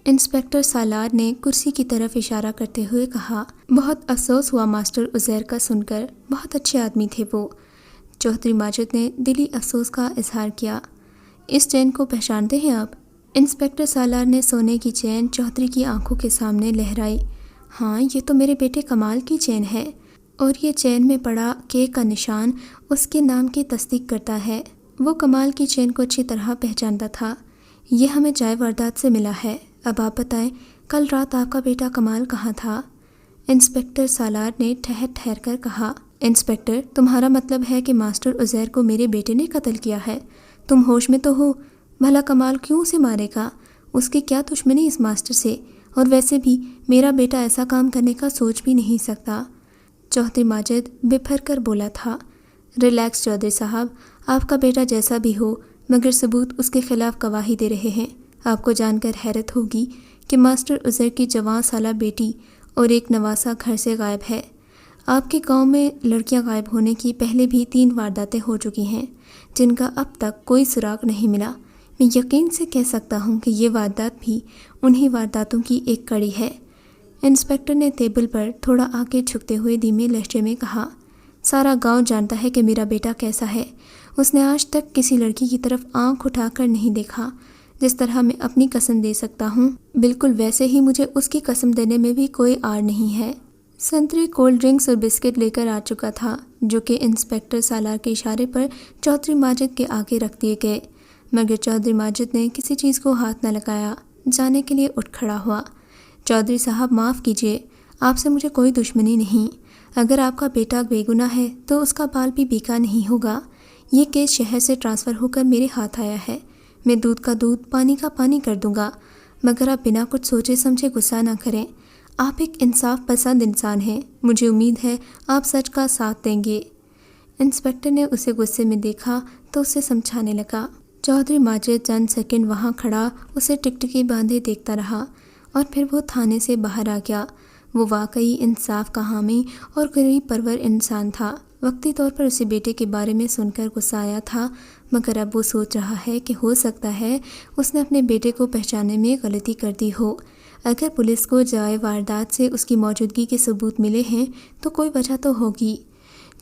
انسپکٹر سالار نے کرسی کی طرف اشارہ کرتے ہوئے کہا۔ بہت افسوس ہوا ماسٹر عزیر کا سن کر، بہت اچھے آدمی تھے وہ، چودھری ماجد نے دلی افسوس کا اظہار کیا۔ اس چین کو پہچانتے ہیں آپ؟ انسپکٹر سالار نے سونے کی چین چودھری کی آنکھوں کے سامنے لہرائی۔ ہاں، یہ تو میرے بیٹے کمال کی چین ہے، اور یہ چین میں پڑا کے کا نشان اس کے نام کی تصدیق کرتا ہے۔ وہ کمال کی چین کو اچھی طرح پہچانتا تھا۔ یہ ہمیں جائے واردات سے ملا ہے۔ اب آپ بتائیں، کل رات آپ کا بیٹا کمال کہاں تھا؟ انسپکٹر سالار نے ٹھہر ٹھہر کر کہا۔ انسپکٹر، تمہارا مطلب ہے کہ ماسٹر عزیر کو میرے بیٹے نے قتل کیا ہے؟ تم ہوش میں تو ہو؟ بھلا کمال کیوں اسے مارے گا؟ اس کی کیا دشمنی اس ماسٹر سے؟ اور ویسے بھی میرا بیٹا ایسا کام کرنے کا سوچ بھی نہیں سکتا، چودھری ماجد بپھر کر بولا تھا۔ ریلیکس چودھری صاحب، آپ کا بیٹا جیسا بھی ہو، مگر ثبوت اس کے خلاف گواہی دے رہے ہیں۔ آپ کو جان کر حیرت ہوگی کہ ماسٹر عزیر کی جوان سالہ بیٹی اور ایک نواسہ گھر سے غائب ہے۔ آپ کے گاؤں میں لڑکیاں غائب ہونے کی پہلے بھی 3 وارداتیں ہو چکی ہیں، جن کا اب تک کوئی سراغ نہیں ملا۔ میں یقین سے کہہ سکتا ہوں کہ یہ واردات بھی انہی وارداتوں کی ایک کڑی ہے۔ انسپکٹر نے ٹیبل پر تھوڑا آگے جھکتے ہوئے دھیمے لہجے میں کہا۔ سارا گاؤں جانتا ہے کہ میرا بیٹا کیسا ہے۔ اس نے آج تک کسی لڑکی کی طرف آنکھ اٹھا کر نہیں دیکھا۔ جس طرح میں اپنی قسم دے سکتا ہوں، بالکل ویسے ہی مجھے اس کی قسم دینے میں بھی کوئی آڑ نہیں ہے۔ سنتری کولڈ ڈرنکس اور بسکٹ لے کر آ چکا تھا، جو کہ انسپکٹر سالار کے اشارے پر چودھری ماجد کے آگے رکھ دیے گئے، مگر چودھری ماجد نے کسی چیز کو ہاتھ نہ لگایا، جانے کے لیے اٹھ کھڑا ہوا۔ چودھری صاحب معاف کیجیے، آپ سے مجھے کوئی دشمنی نہیں۔ اگر آپ کا بیٹا بے گناہ ہے تو اس کا بال بھی بیکا نہیں ہوگا۔ یہ کیس شہر سے ٹرانسفر ہو کر میرے ہاتھ آیا ہے، میں دودھ کا دودھ پانی کا پانی کر دوں گا، مگر آپ بنا کچھ سوچے سمجھے غصہ نہ کریں۔ آپ ایک انصاف پسند انسان ہیں، مجھے امید ہے آپ سچ کا ساتھ دیں گے۔ انسپکٹر نے اسے غصے میں دیکھا تو اسے سمجھانے لگا۔ چودھری ماجد چند سیکنڈ وہاں کھڑا اسے ٹکٹکی باندھے دیکھتا رہا اور پھر وہ تھانے سے باہر آ گیا۔ وہ واقعی انصاف کا حامی اور غریب پرور انسان تھا۔ وقتی طور پر اسے بیٹے کے بارے میں سن کر غصہ آیا تھا، مگر اب وہ سوچ رہا ہے کہ ہو سکتا ہے اس نے اپنے بیٹے کو پہچاننے میں غلطی کر دی ہو۔ اگر پولیس کو جائے واردات سے اس کی موجودگی کے ثبوت ملے ہیں تو کوئی وجہ تو ہوگی۔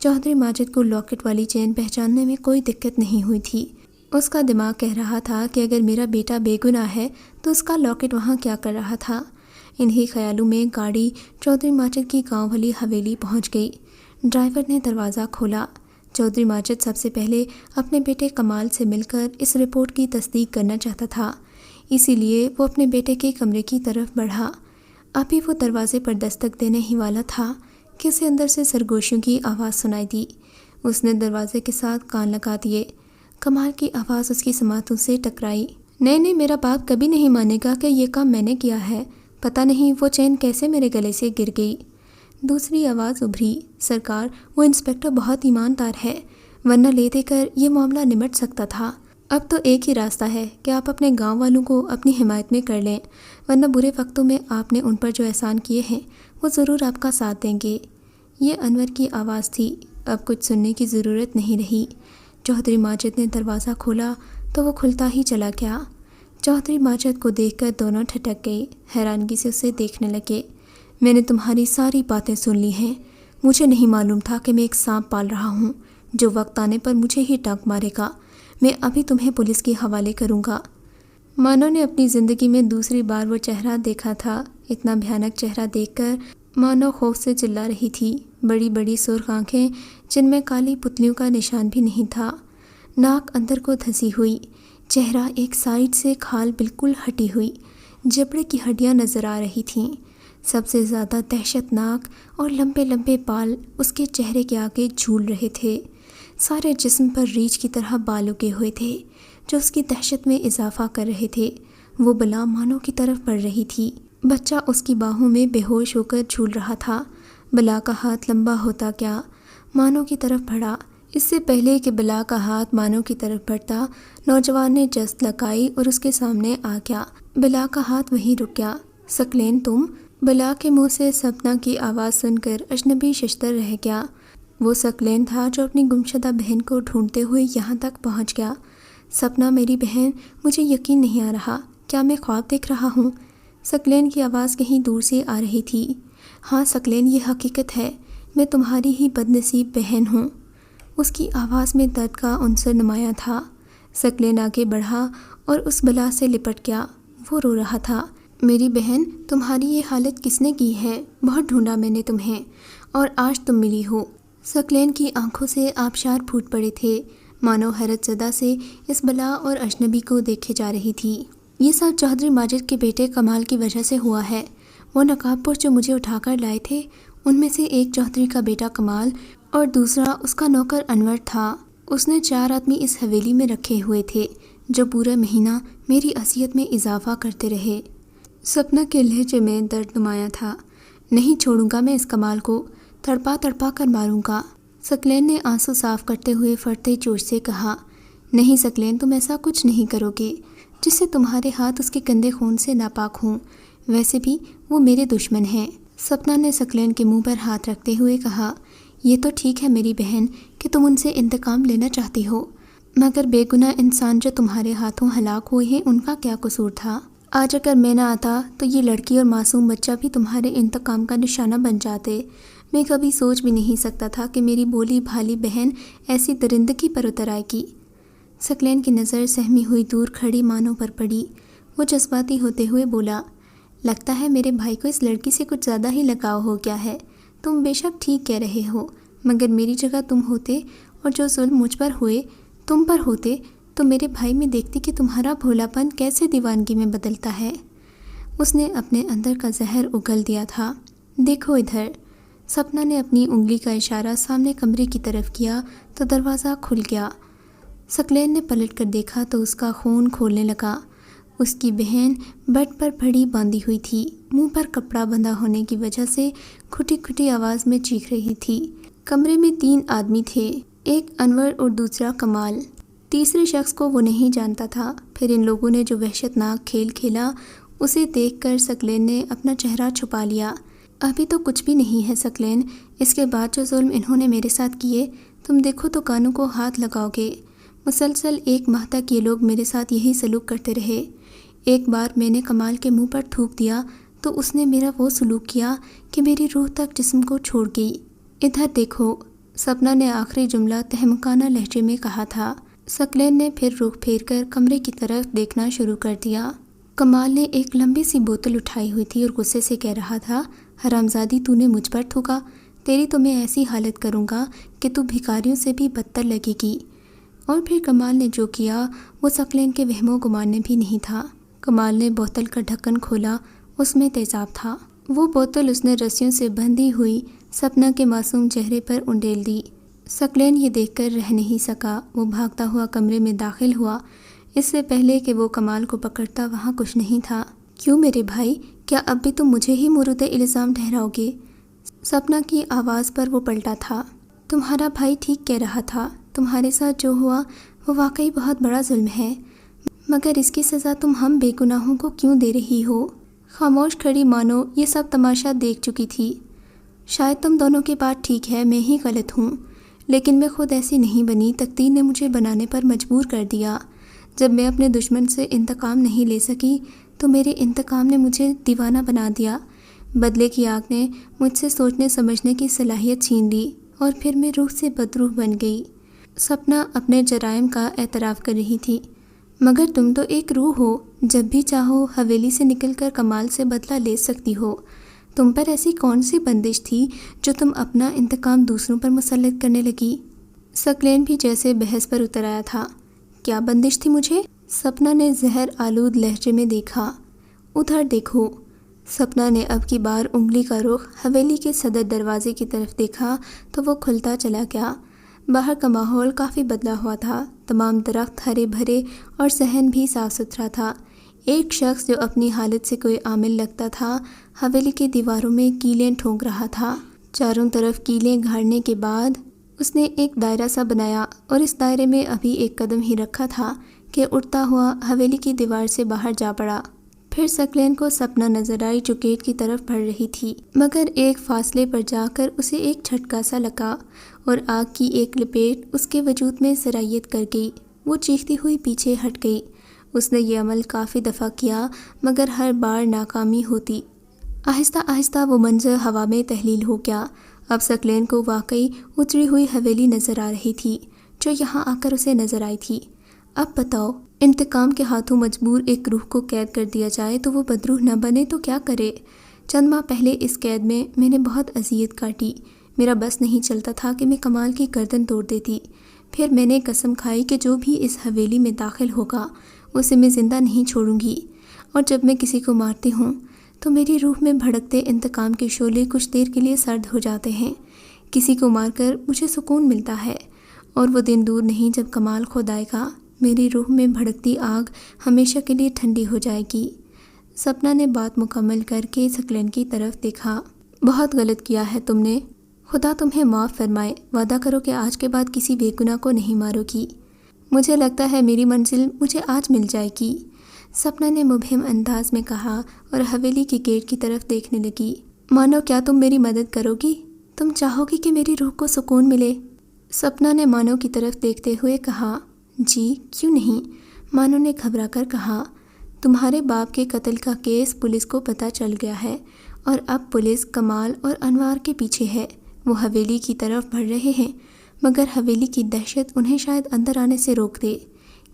چودھری ماجد کو لاکٹ والی چین پہچاننے میں کوئی دقت نہیں ہوئی تھی۔ اس کا دماغ کہہ رہا تھا کہ اگر میرا بیٹا بے گناہ ہے تو اس کا لاکٹ وہاں کیا کر رہا تھا۔ انہی خیالوں میں گاڑی چودھری ماجد کی گاؤں والی حویلی پہنچ گئی۔ ڈرائیور نے دروازہ کھولا۔ چودھری ماجد سب سے پہلے اپنے بیٹے کمال سے مل کر اس رپورٹ کی تصدیق کرنا چاہتا تھا، اسی لیے وہ اپنے بیٹے کے کمرے کی طرف بڑھا۔ ابھی وہ دروازے پر دستک دینے ہی والا تھا کہ اسے اندر سے سرگوشیوں کی آواز سنائی دی۔ اس نے دروازے کے ساتھ کان لگا دیے۔ کمال کی آواز اس کی سماعتوں سے ٹکرائی۔ نہیں، میرا باپ کبھی نہیں مانے گا کہ یہ کام میں نے کیا ہے۔ پتہ نہیں وہ چین کیسے میرے گلے سے گر گئی۔ دوسری آواز ابھری، سرکار وہ انسپکٹر بہت ایماندار ہے، ورنہ لے دے کر یہ معاملہ نمٹ سکتا تھا۔ اب تو ایک ہی راستہ ہے کہ آپ اپنے گاؤں والوں کو اپنی حمایت میں کر لیں، ورنہ برے وقتوں میں آپ نے ان پر جو احسان کیے ہیں وہ ضرور آپ کا ساتھ دیں گے۔ یہ انور کی آواز تھی۔ اب کچھ سننے کی ضرورت نہیں رہی۔ چودھری ماجد نے دروازہ کھولا تو وہ کھلتا ہی چلا گیا۔ چودھری ماجد کو دیکھ کر دونوں ٹھٹک گئے، حیرانگی سے اسے دیکھنے لگے۔ میں نے تمہاری ساری باتیں سن لی ہیں۔ مجھے نہیں معلوم تھا کہ میں ایک سانپ پال رہا ہوں جو وقت آنے پر مجھے ہی ٹانک مارے گا۔ میں ابھی تمہیں پولیس کے حوالے کروں گا۔ مانو نے اپنی زندگی میں دوسری بار وہ چہرہ دیکھا تھا۔ اتنا بھیانک چہرہ دیکھ کر مانو خوف سے چلا رہی تھی۔ بڑی بڑی سرخ آنکھیں جن میں کالی پتلیوں کا نشان بھی نہیں تھا، ناک اندر کو دھسی ہوئی، چہرہ ایک سائیڈ سے کھال بالکل ہٹی ہوئی، جبڑے کی ہڈیاں نظر آ رہی تھیں۔ سب سے زیادہ دہشت ناک اور لمبے لمبے بال اس کے چہرے کے آگے جھول رہے تھے۔ سارے جسم پر ریچھ کی طرح بال اگے ہوئے تھے جو اس کی دہشت میں اضافہ کر رہے تھے۔ وہ بلا مانو کی طرف بڑھ رہی تھی۔ بچہ اس کی باہوں میں بے ہوش ہو کر جھول رہا تھا۔ بلا کا ہاتھ لمبا ہوتا گیا، مانو کی طرف بڑھا۔ اس سے پہلے کہ بلا کا ہاتھ مانو کی طرف بڑھتا، نوجوان نے جست لگائی اور اس کے سامنے آ گیا۔ بلا کا ہاتھ وہیں رک گیا۔ ثقلین تم؟ بلا کے منہ سے سپنا کی آواز سن کر اجنبی ششدر رہ گیا۔ وہ ثقلین تھا جو اپنی گمشدہ بہن کو ڈھونڈتے ہوئے یہاں تک پہنچ گیا۔ سپنا میری بہن، مجھے یقین نہیں آ رہا، کیا میں خواب دیکھ رہا ہوں؟ ثقلین کی آواز کہیں دور سے آ رہی تھی۔ ہاں ثقلین، یہ حقیقت ہے، میں تمہاری ہی بد نصیب بہن ہوں۔ اس کی آواز میں درد کا عنصر نمایاں تھا۔ ثقلین آگے بڑھا اور اس بلا سے لپٹ گیا۔ وہ رو رہا تھا۔ میری بہن، تمہاری یہ حالت کس نے کی ہے؟ بہت ڈھونڈا میں نے تمہیں اور آج تم ملی ہو۔ ثقلین کی آنکھوں سے آبشار پھوٹ پڑے تھے، مانو حیرت زدہ سے اس بلا اور اجنبی کو دیکھے جا رہی تھی۔ یہ سب چودھری ماجد کے بیٹے کمال کی وجہ سے ہوا ہے۔ وہ نقاب پوش جو مجھے اٹھا کر لائے تھے، ان میں سے ایک چودھری کا بیٹا کمال اور دوسرا اس کا نوکر انور تھا۔ اس نے 4 آدمی اس حویلی میں رکھے ہوئے تھے جو پورا مہینہ میری اذیت میں اضافہ کرتے رہے۔ سپنا کے لہجے میں درد نمایاں تھا۔ نہیں چھوڑوں گا میں اس کمال کو، تڑپا تڑپا کر ماروں گا۔ ثقلین نے آنسو صاف کرتے ہوئے فرتے جوش سے کہا، نہیں ثقلین، تم ایسا کچھ نہیں کرو گے جس سے تمہارے ہاتھ اس کے گندے خون سے ناپاک ہوں۔ ویسے بھی وہ میرے دشمن ہیں۔ سپنا نے ثقلین کے منہ پر ہاتھ رکھتے ہوئے کہا، یہ تو ٹھیک ہے میری بہن کہ تم ان سے انتقام لینا چاہتی ہو، مگر بے گناہ انسان جو تمہارے ہاتھوں ہلاک ہوئے ہیں ان کا کیا قصور تھا؟ آج اگر میں نہ آتا تو یہ لڑکی اور معصوم بچہ بھی تمہارے انتقام کا نشانہ بن جاتے۔ میں کبھی سوچ بھی نہیں سکتا تھا کہ میری بولی بھالی بہن ایسی درندگی پر اتر آئے گی۔ ثقلین کی نظر سہمی ہوئی دور کھڑی مانو پر پڑی۔ وہ جذباتی ہوتے ہوئے بولا، لگتا ہے میرے بھائی کو اس لڑکی سے کچھ زیادہ ہی لگاؤ ہو گیا ہے۔ تم بے شک ٹھیک کہہ رہے ہو، مگر میری جگہ تم ہوتے اور جو ظلم مجھ پر ہوئے تم پر ہوتے تو میرے بھائی میں دیکھتی کہ تمہارا بھولا پن کیسے دیوانگی میں بدلتا ہے۔ اس نے اپنے اندر کا زہر اگل دیا تھا۔ دیکھو ادھر۔ سپنا نے اپنی انگلی کا اشارہ سامنے کمرے کی طرف کیا تو دروازہ کھل گیا۔ ثقلین نے پلٹ کر دیکھا تو اس کا خون کھولنے لگا۔ اس کی بہن بیڈ پر پڑی باندھی ہوئی تھی، منہ پر کپڑا بندھا ہونے کی وجہ سے کھٹی کھٹی آواز میں چیخ رہی تھی۔ کمرے میں 3 آدمی تھے، ایک انور اور دوسرا کمال۔ تیسرے شخص کو وہ نہیں جانتا تھا۔ پھر ان لوگوں نے جو وحشت ناک کھیل کھیلا اسے دیکھ کر ثقلین نے اپنا چہرہ چھپا لیا۔ ابھی تو کچھ بھی نہیں ہے ثقلین، اس کے بعد جو ظلم انہوں نے میرے ساتھ کیے تم دیکھو تو کانوں کو ہاتھ لگاؤ گے۔ مسلسل 1 ماہ تک یہ لوگ میرے ساتھ یہی سلوک کرتے رہے۔ ایک بار میں نے کمال کے منہ پر تھوک دیا تو اس نے میرا وہ سلوک کیا کہ میری روح تک جسم کو چھوڑ گئی۔ ادھر دیکھو، سپنا نے آخری جملہ تہمکانہ لہجے میں کہا تھا۔ ثقلین نے پھر رخ پھیر کر کمرے کی طرف دیکھنا شروع کر دیا۔ کمال نے ایک لمبی سی بوتل اٹھائی ہوئی تھی اور غصے سے کہہ رہا تھا، حرامزادی تو نے مجھ پر تھوکا، تیری تو میں ایسی حالت کروں گا کہ تو بھکاریوں سے بھی بدتر لگے گی۔ اور پھر کمال نے جو کیا وہ ثقلین کے وہم و گمان میں بھی نہیں تھا۔ کمال نے بوتل کا ڈھکن کھولا، اس میں تیزاب تھا۔ وہ بوتل اس نے رسیوں سے بندھی ہوئی سپنا کے معصوم چہرے پر انڈیل دی۔ ثقلین یہ دیکھ کر رہ نہیں سکا۔ وہ بھاگتا ہوا کمرے میں داخل ہوا۔ اس سے پہلے کہ وہ کمال کو پکڑتا وہاں کچھ نہیں تھا۔ کیوں میرے بھائی، کیا اب بھی تم مجھے ہی مورد الزام ٹھہراؤ گے؟ سپنا کی آواز پر وہ پلٹا تھا۔ تمہارا بھائی ٹھیک کہہ رہا تھا، تمہارے ساتھ جو ہوا وہ واقعی بہت بڑا ظلم ہے، مگر اس کی سزا تم ہم بے گناہوں کو کیوں دے رہی ہو؟ خاموش کھڑی مانو یہ سب تماشا دیکھ چکی تھی۔ شاید تم دونوں کی بات ٹھیک ہے، میں ہی غلط ہوں، لیکن میں خود ایسی نہیں بنی، تقدیر نے مجھے بنانے پر مجبور کر دیا۔ جب میں اپنے دشمن سے انتقام نہیں لے سکی تو میرے انتقام نے مجھے دیوانہ بنا دیا۔ بدلے کی آگ نے مجھ سے سوچنے سمجھنے کی صلاحیت چھین لی اور پھر میں روح سے بدروح بن گئی۔ سپنا اپنے جرائم کا اعتراف کر رہی تھی۔ مگر تم تو ایک روح ہو، جب بھی چاہو حویلی سے نکل کر کمال سے بدلہ لے سکتی ہو۔ تم پر ایسی کون سی بندش تھی جو تم اپنا انتقام دوسروں پر مسلط کرنے لگی؟ ثقلین بھی جیسے بحث پر اتر آیا تھا۔ کیا بندش تھی مجھے؟ سپنا نے زہر آلود لہجے میں دیکھا۔ ادھر دیکھو۔ سپنا نے اب کی بار انگلی کا رخ حویلی کے صدر دروازے کی طرف دیکھا تو وہ کھلتا چلا گیا۔ باہر کا ماحول کافی بدلا ہوا تھا۔ تمام درخت ہرے بھرے اور صحن بھی صاف ستھرا تھا۔ ایک شخص جو اپنی حالت سے کوئی عامل لگتا تھا حویلی کی دیواروں میں کیلیں ٹھونک رہا تھا۔ چاروں طرف کیلیں گھاڑنے کے بعد اس نے ایک دائرہ سا بنایا اور اس دائرے میں ابھی ایک قدم ہی رکھا تھا کہ اٹھتا ہوا حویلی کی دیوار سے باہر جا پڑا۔ پھر ثقلین کو سپنا نظر آئی جو گیٹ کی طرف بڑھ رہی تھی، مگر ایک فاصلے پر جا کر اسے ایک جھٹکا سا لگا اور آگ کی ایک لپیٹ اس کے وجود میں سرایت کر گئی۔ وہ چیختی ہوئی پیچھے ہٹ گئی۔ اس نے یہ عمل کافی دفعہ کیا مگر ہر بار ناکامی ہوتی۔ آہستہ آہستہ وہ منظر ہوا میں تحلیل ہو گیا۔ اب ثقلین کو واقعی اجڑی ہوئی حویلی نظر آ رہی تھی جو یہاں آ کر اسے نظر آئی تھی۔ اب بتاؤ، انتقام کے ہاتھوں مجبور ایک روح کو قید کر دیا جائے تو وہ بدروح نہ بنے تو کیا کرے؟ چند ماہ پہلے اس قید میں نے بہت اذیت کاٹی۔ میرا بس نہیں چلتا تھا کہ میں کمال کی گردن توڑ دیتی۔ پھر میں نے قسم کھائی کہ جو بھی اس حویلی میں داخل ہوگا اسے میں زندہ نہیں چھوڑوں گی، اور جب میں کسی کو مارتی ہوں تو میری روح میں بھڑکتے انتقام کے شعلے کچھ دیر کے لیے سرد ہو جاتے ہیں۔ کسی کو مار کر مجھے سکون ملتا ہے، اور وہ دن دور نہیں جب کمال خود آئے گا، میری روح میں بھڑکتی آگ ہمیشہ کے لیے ٹھنڈی ہو جائے گی۔ سپنا نے بات مکمل کر کے ثقلین کی طرف دیکھا۔ بہت غلط کیا ہے تم نے، خدا تمہیں معاف فرمائے۔ وعدہ کرو کہ آج کے بعد کسی بے گناہ کو نہیں مارو گی۔ مجھے لگتا ہے میری منزل مجھے آج مل جائے گی، سپنا نے مبہم انداز میں کہا اور حویلی کے گیٹ کی طرف دیکھنے لگی۔ مانو کیا تم میری مدد کرو گی؟ تم چاہو گی کہ میری روح کو سکون ملے؟ سپنا نے مانو کی طرف دیکھتے ہوئے کہا۔ جی کیوں نہیں، مانو نے گھبرا کر کہا۔ تمہارے باپ کے قتل کا کیس پولیس کو پتہ چل گیا ہے اور اب پولیس کمال اور انوار کے پیچھے ہے۔ وہ حویلی کی طرف بڑھ رہے ہیں مگر حویلی کی دہشت انہیں شاید اندر آنے سے روک دے۔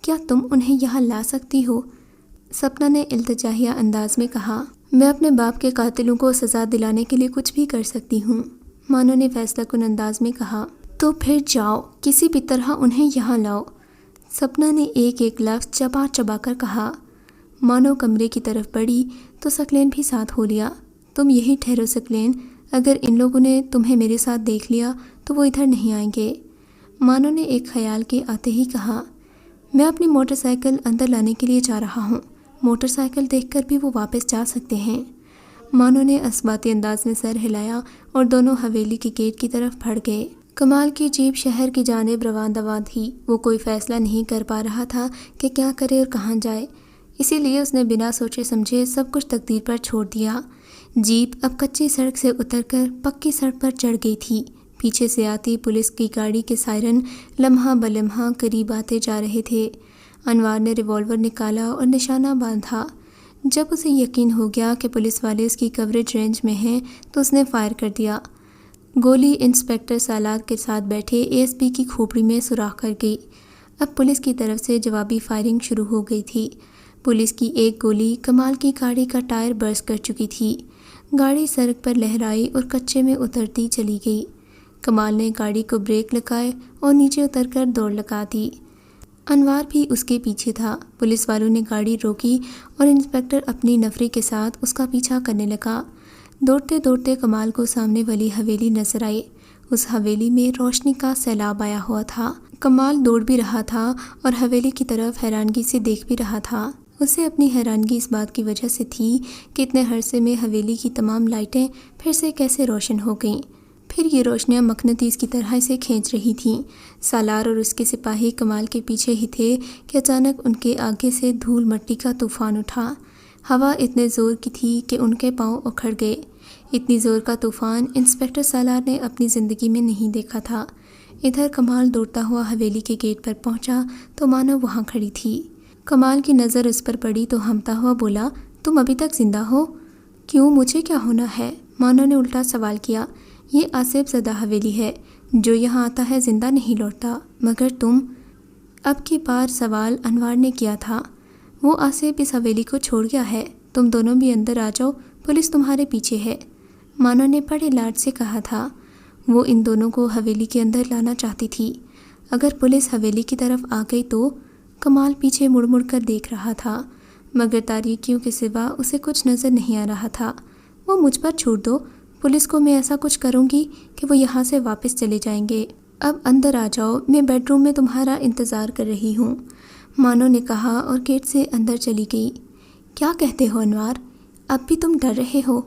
کیا تم انہیں یہاں لا سکتی ہو؟ سپنا نے التجائیہ انداز میں کہا۔ میں اپنے باپ کے قاتلوں کو سزا دلانے کے لیے کچھ بھی کر سکتی ہوں، مانو نے فیصلہ کن انداز میں کہا۔ تو پھر جاؤ، کسی بھی طرح انہیں یہاں لاؤ، سپنا نے ایک ایک لفظ چبا چبا کر کہا۔ مانو کمرے کی طرف بڑھی تو ثقلین بھی ساتھ ہو لیا۔ تم یہی ٹھہرو ثقلین، اگر ان لوگوں نے تمہیں میرے ساتھ دیکھ لیا تو وہ ادھر نہیں آئیں گے، مانو نے ایک خیال کے آتے ہی کہا۔ میں اپنی موٹر سائیکل اندر لانے کے لیے جا رہا ہوں، موٹر سائیکل دیکھ کر بھی وہ واپس جا سکتے ہیں۔ مانو نے اسباتی انداز میں سر ہلایا اور دونوں حویلی کے گیٹ کی طرف بڑھ گئے۔ کمال کی جیپ شہر کی جانب روان دوا تھی۔ وہ کوئی فیصلہ نہیں کر پا رہا تھا کہ کیا کرے اور کہاں جائے، اسی لیے اس نے بنا سوچے سمجھے سب کچھ تقدیر پر چھوڑ دیا۔ جیپ اب کچی سڑک سے اتر کر پکی سڑک پر چڑھ گئی تھی۔ پیچھے سے آتی پولیس کی گاڑی کے سائرن لمحہ بلمحہ قریب آتے جا رہے تھے۔ انوار نے ریوالور نکالا اور نشانہ باندھا۔ جب اسے یقین ہو گیا کہ پولیس والے اس کی کوریج رینج میں ہیں تو اس نے فائر کر دیا۔ گولی انسپکٹر سالات کے ساتھ بیٹھے اے ایس پی کی کھوپڑی میں سوراخ کر گئی۔ اب پولیس کی طرف سے جوابی فائرنگ شروع ہو گئی تھی۔ پولیس کی ایک گولی کمال کی گاڑی کا ٹائر برسٹ کر چکی تھی۔ گاڑی سڑک پر لہرائی اور کچے میں اترتی چلی گئی۔ کمال نے گاڑی کو بریک لگائے اور نیچے اتر کر دوڑ لگا دی۔ انوار بھی اس کے پیچھے تھا۔ پولیس والوں نے گاڑی روکی اور انسپکٹر اپنی نفری کے ساتھ اس کا پیچھا کرنے لگا۔ دوڑتے دوڑتے کمال کو سامنے والی حویلی نظر آئی۔ اس حویلی میں روشنی کا سیلاب آیا ہوا تھا۔ کمال دوڑ بھی رہا تھا اور حویلی کی طرف حیرانگی سے دیکھ بھی رہا تھا۔ اسے اپنی حیرانگی اس بات کی وجہ سے تھی کہ اتنے عرصے میں حویلی کی تمام لائٹیں پھر سے کیسے روشن ہو گئیں۔ پھر یہ روشنیاں مقناطیس کی طرح اسے کھینچ رہی تھیں۔ سالار اور اس کے سپاہی کمال کے پیچھے ہی تھے کہ اچانک ان کے آگے سے دھول مٹی کا طوفان اٹھا۔ ہوا اتنے زور کی تھی کہ ان کے پاؤں اکھڑ گئے۔ اتنی زور کا طوفان انسپکٹر سالار نے اپنی زندگی میں نہیں دیکھا تھا۔ ادھر کمال دوڑتا ہوا حویلی کے گیٹ پر پہنچا تو مانو وہاں کھڑی تھی۔ کمال کی نظر اس پر پڑی تو ہمتا ہوا بولا، تم ابھی تک زندہ ہو؟ کیوں، مجھے کیا ہونا ہے؟ مانو نے الٹا سوال کیا۔ یہ آصف زدہ حویلی ہے، جو یہاں آتا ہے زندہ نہیں لوٹتا، مگر تم؟ اب کی بار سوال انوار نے کیا تھا۔ وہ آصف اس حویلی کو چھوڑ گیا ہے، تم دونوں بھی اندر آ جاؤ، پولیس تمہارے پیچھے ہے، مانو نے بڑے لاڈ سے کہا تھا۔ وہ ان دونوں کو حویلی کے اندر لانا چاہتی تھی۔ اگر پولیس حویلی کی طرف آ گئی تو؟ کمال پیچھے مڑ مڑ کر دیکھ رہا تھا، مگر تاریکیوں کے سوا اسے کچھ نظر نہیں آ رہا تھا۔ وہ مجھ پر چھوڑ دو، پولیس کو میں ایسا کچھ کروں گی کہ وہ یہاں سے واپس چلے جائیں گے۔ اب اندر آ جاؤ، میں بیڈ روم میں تمہارا انتظار کر رہی ہوں، مانو نے کہا اور گیٹ سے اندر چلی گئی۔ کیا کہتے ہو انوار، اب بھی تم ڈر رہے ہو؟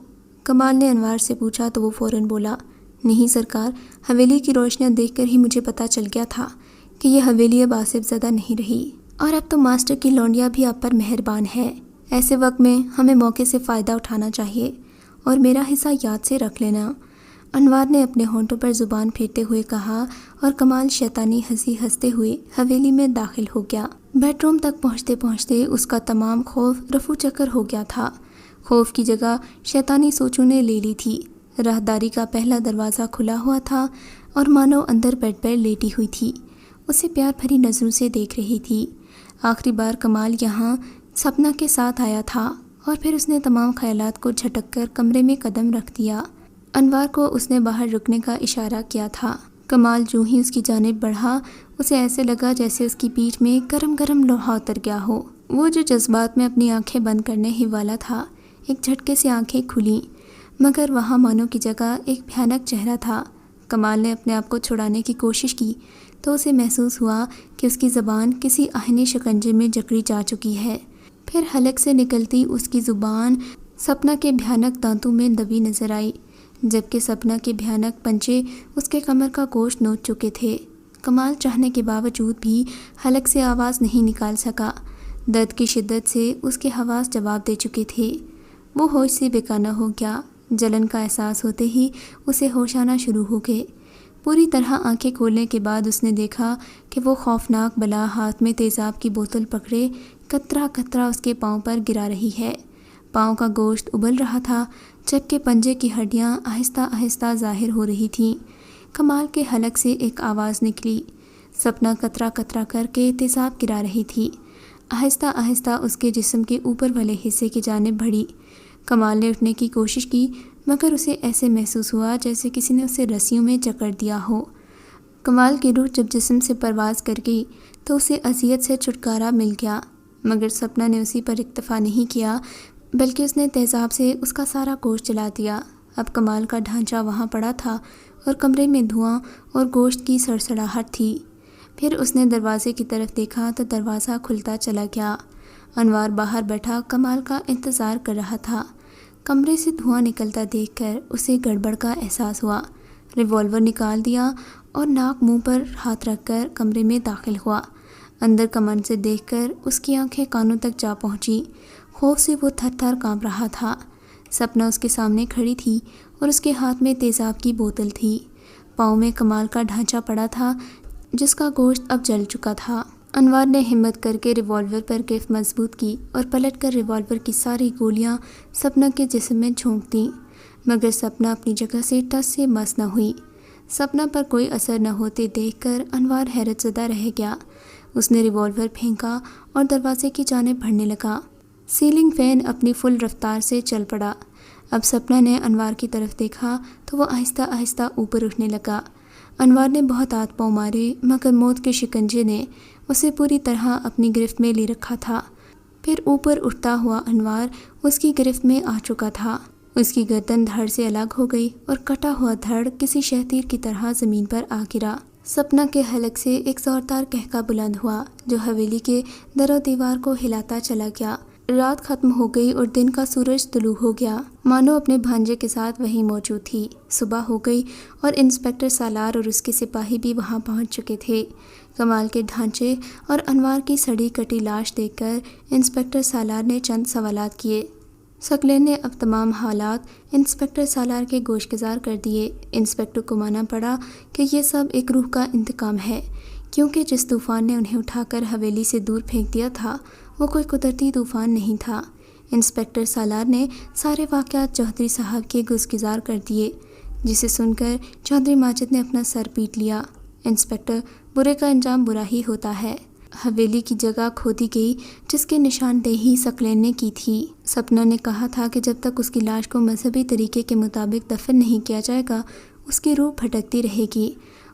کمال نے انوار سے پوچھا تو وہ فوراً بولا، نہیں سرکار، حویلی کی روشنیاں دیکھ کر ہی مجھے پتہ چل گیا تھا کہ یہ حویلی اب آصف زدہ نہیں رہی، اور اب تو ماسٹر کی لونڈیا بھی آپ پر مہربان ہے۔ ایسے وقت میں ہمیں موقع سے فائدہ اٹھانا چاہیے، اور میرا حصہ یاد سے رکھ لینا، انوار نے اپنے ہونٹوں پر زبان پھیرتے ہوئے کہا، اور کمال شیطانی ہنسی ہنستے ہوئے حویلی میں داخل ہو گیا۔ بیڈ روم تک پہنچتے پہنچتے اس کا تمام خوف رفو چکر ہو گیا تھا۔ خوف کی جگہ شیطانی سوچوں نے لے لی تھی۔ راہداری کا پہلا دروازہ کھلا ہوا تھا اور مانو اندر بیڈ پر لیٹی ہوئی تھی، اسے پیار بھری نظروں سے دیکھ رہی تھی۔ آخری بار کمال یہاں سپنا کے ساتھ آیا تھا، اور پھر اس نے تمام خیالات کو جھٹک کر کمرے میں قدم رکھ دیا۔ انوار کو اس نے باہر رکنے کا اشارہ کیا تھا۔ کمال جو ہی اس کی جانب بڑھا، اسے ایسے لگا جیسے اس کی پیٹھ میں گرم گرم لوہا اتر گیا ہو۔ وہ جو جذبات میں اپنی آنکھیں بند کرنے ہی والا تھا، ایک جھٹکے سے آنکھیں کھلیں، مگر وہاں مانو کی جگہ ایک بھیانک چہرہ تھا۔ کمال نے اپنے آپ کو چھڑانے کی کوشش کی تو اسے محسوس ہوا کہ اس کی زبان کسی آہنی شکنجے میں جکڑی جا چکی ہے۔ پھر حلق سے نکلتی اس کی زبان سپنا کے بھیانک دانتوں میں دبی نظر آئی، جبکہ سپنا کے بھیانک پنجے اس کے کمر کا گوشت نوچ چکے تھے۔ کمال چاہنے کے باوجود بھی حلق سے آواز نہیں نکال سکا۔ درد کی شدت سے اس کے حواس جواب دے چکے تھے۔ وہ ہوش سے بیگانہ ہو گیا۔ جلن کا احساس ہوتے ہی اسے ہوش آنا شروع ہو گئے۔ پوری طرح آنکھیں کھولنے کے بعد اس نے دیکھا کہ وہ خوفناک بلا ہاتھ میں تیزاب کی بوتل پکڑے قطرہ قطرہ اس کے پاؤں پر گرا رہی ہے۔ پاؤں کا گوشت ابل رہا تھا، جبکہ پنجے کی ہڈیاں آہستہ آہستہ ظاہر ہو رہی تھیں۔ کمال کے حلق سے ایک آواز نکلی۔ سپنا قطرہ قطرہ کر کے تیزاب گرا رہی تھی، آہستہ آہستہ اس کے جسم کے اوپر والے حصے کی جانب بڑھی۔ کمال نے اٹھنے کی کوشش کی، مگر اسے ایسے محسوس ہوا جیسے کسی نے اسے رسیوں میں جکڑ دیا ہو۔ کمال کی روح جب جسم سے پرواز کر گئی تو اسے اذیت سے چھٹکارا مل گیا، مگر سپنا نے اسی پر اکتفا نہیں کیا، بلکہ اس نے تیزاب سے اس کا سارا گوشت جلا دیا۔ اب کمال کا ڈھانچہ وہاں پڑا تھا اور کمرے میں دھواں اور گوشت کی سڑسڑاہٹ تھی۔ پھر اس نے دروازے کی طرف دیکھا تو دروازہ کھلتا چلا گیا۔ انوار باہر بیٹھا کمال کا انتظار کر رہا تھا۔ کمرے سے دھواں نکلتا دیکھ کر اسے گڑبڑ کا احساس ہوا۔ ریوالور نکال دیا اور ناک منہ پر ہاتھ رکھ کر کمرے میں داخل ہوا۔ اندر کا منظر دیکھ کر اس کی آنکھیں کانوں تک جا پہنچی۔ خوف سے وہ تھر تھر کانپ رہا تھا۔ سپنا اس کے سامنے کھڑی تھی اور اس کے ہاتھ میں تیزاب کی بوتل تھی۔ پاؤں میں کمال کا ڈھانچہ پڑا تھا جس کا گوشت اب جل چکا تھا۔ انوار نے ہمت کر کے ریوالور پر گرفت مضبوط کی اور پلٹ کر ریوالور کی ساری گولیاں سپنا کے جسم میں جھونک دیں، مگر سپنا اپنی جگہ سے ٹس سے مس نہ ہوئی۔ سپنا پر کوئی اثر نہ ہوتے دیکھ کر انوار حیرت زدہ رہ گیا۔ اس نے ریوالور پھینکا اور دروازے کی جانب بڑھنے لگا۔ سیلنگ فین اپنی فل رفتار سے چل پڑا۔ اب سپنا نے انوار کی طرف دیکھا تو وہ آہستہ آہستہ اوپر اٹھنے لگا۔ انوار نے بہت ہاتھ پاؤں مارے، مگر موت کے شکنجے نے اسے پوری طرح اپنی گرفت میں لے رکھا تھا۔ پھر اوپر اٹھتا ہوا انوار اس کی گرفت میں آ چکا تھا۔ اس کی گردن دھڑ سے الگ ہو گئی اور کٹا ہوا دھڑ کسی شہتیر کی طرح زمین پر آ گرا۔ سپنا کے حلق سے ایک زوردار قہقہ بلند ہوا جو حویلی کے در و دیوار کو ہلاتا چلا گیا۔ رات ختم ہو گئی اور دن کا سورج طلوع ہو گیا، مانو اپنے بھانجے کے ساتھ وہیں موجود تھی۔ صبح ہو گئی اور انسپکٹر سالار اور اس کے سپاہی بھی وہاں پہنچ چکے تھے۔ کمال کے ڈھانچے اور انوار کی سڑی کٹی لاش دیکھ کر انسپکٹر سالار نے چند سوالات کیے۔ ثقلین نے اب تمام حالات انسپکٹر سالار کے گوش گزار کر دیے۔ انسپکٹر کو مانا پڑا کہ یہ سب ایک روح کا انتقام ہے، کیونکہ جس طوفان نے انہیں اٹھا کر حویلی سے دور پھینک دیا تھا وہ کوئی قدرتی طوفان نہیں تھا۔ انسپکٹر سالار نے سارے واقعات چودھری صاحب کے گوش گزار کر دیے، جسے سن کر چودھری ماجد نے اپنا سر پیٹ لیا۔ انسپکٹر، برے کا انجام برا ہی ہوتا ہے۔ حویلی کی جگہ کھودی گئی جس کی نشاندہی ثقلین نے کی تھی۔ سپنا نے کہا تھا کہ جب تک اس کی لاش کو مذہبی طریقے کے مطابق دفن نہیں کیا جائے گا اس کی روح بھٹکتی رہے گی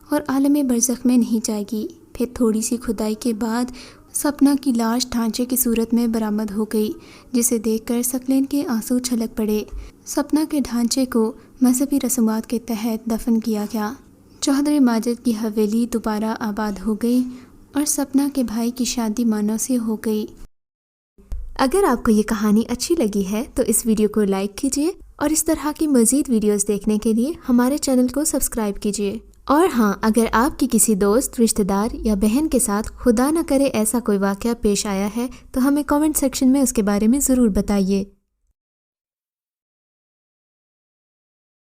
اور عالم برزخ میں نہیں جائے گی۔ پھر تھوڑی سی کھدائی کے بعد سپنا کی لاش ڈھانچے کی صورت میں برآمد ہو گئی، جسے دیکھ کر ثقلین کے آنسو چھلک پڑے۔ سپنا کے ڈھانچے کو مذہبی رسومات کے تحت دفن کیا گیا۔ چودھری ماجد کی حویلی دوبارہ آباد ہو گئی اور سپنا کے بھائی کی شادی مانو سے ہو گئی۔ اگر آپ کو یہ کہانی اچھی لگی ہے تو اس ویڈیو کو لائک کیجیے اور اس طرح کی مزید ویڈیوز دیکھنے کے لیے ہمارے چینل کو سبسکرائب کیجیے۔ اور ہاں، اگر آپ کی کسی دوست، رشتہ دار یا بہن کے ساتھ خدا نہ کرے ایسا کوئی واقعہ پیش آیا ہے تو ہمیں کامنٹ سیکشن میں اس کے بارے میں ضرور بتائیے۔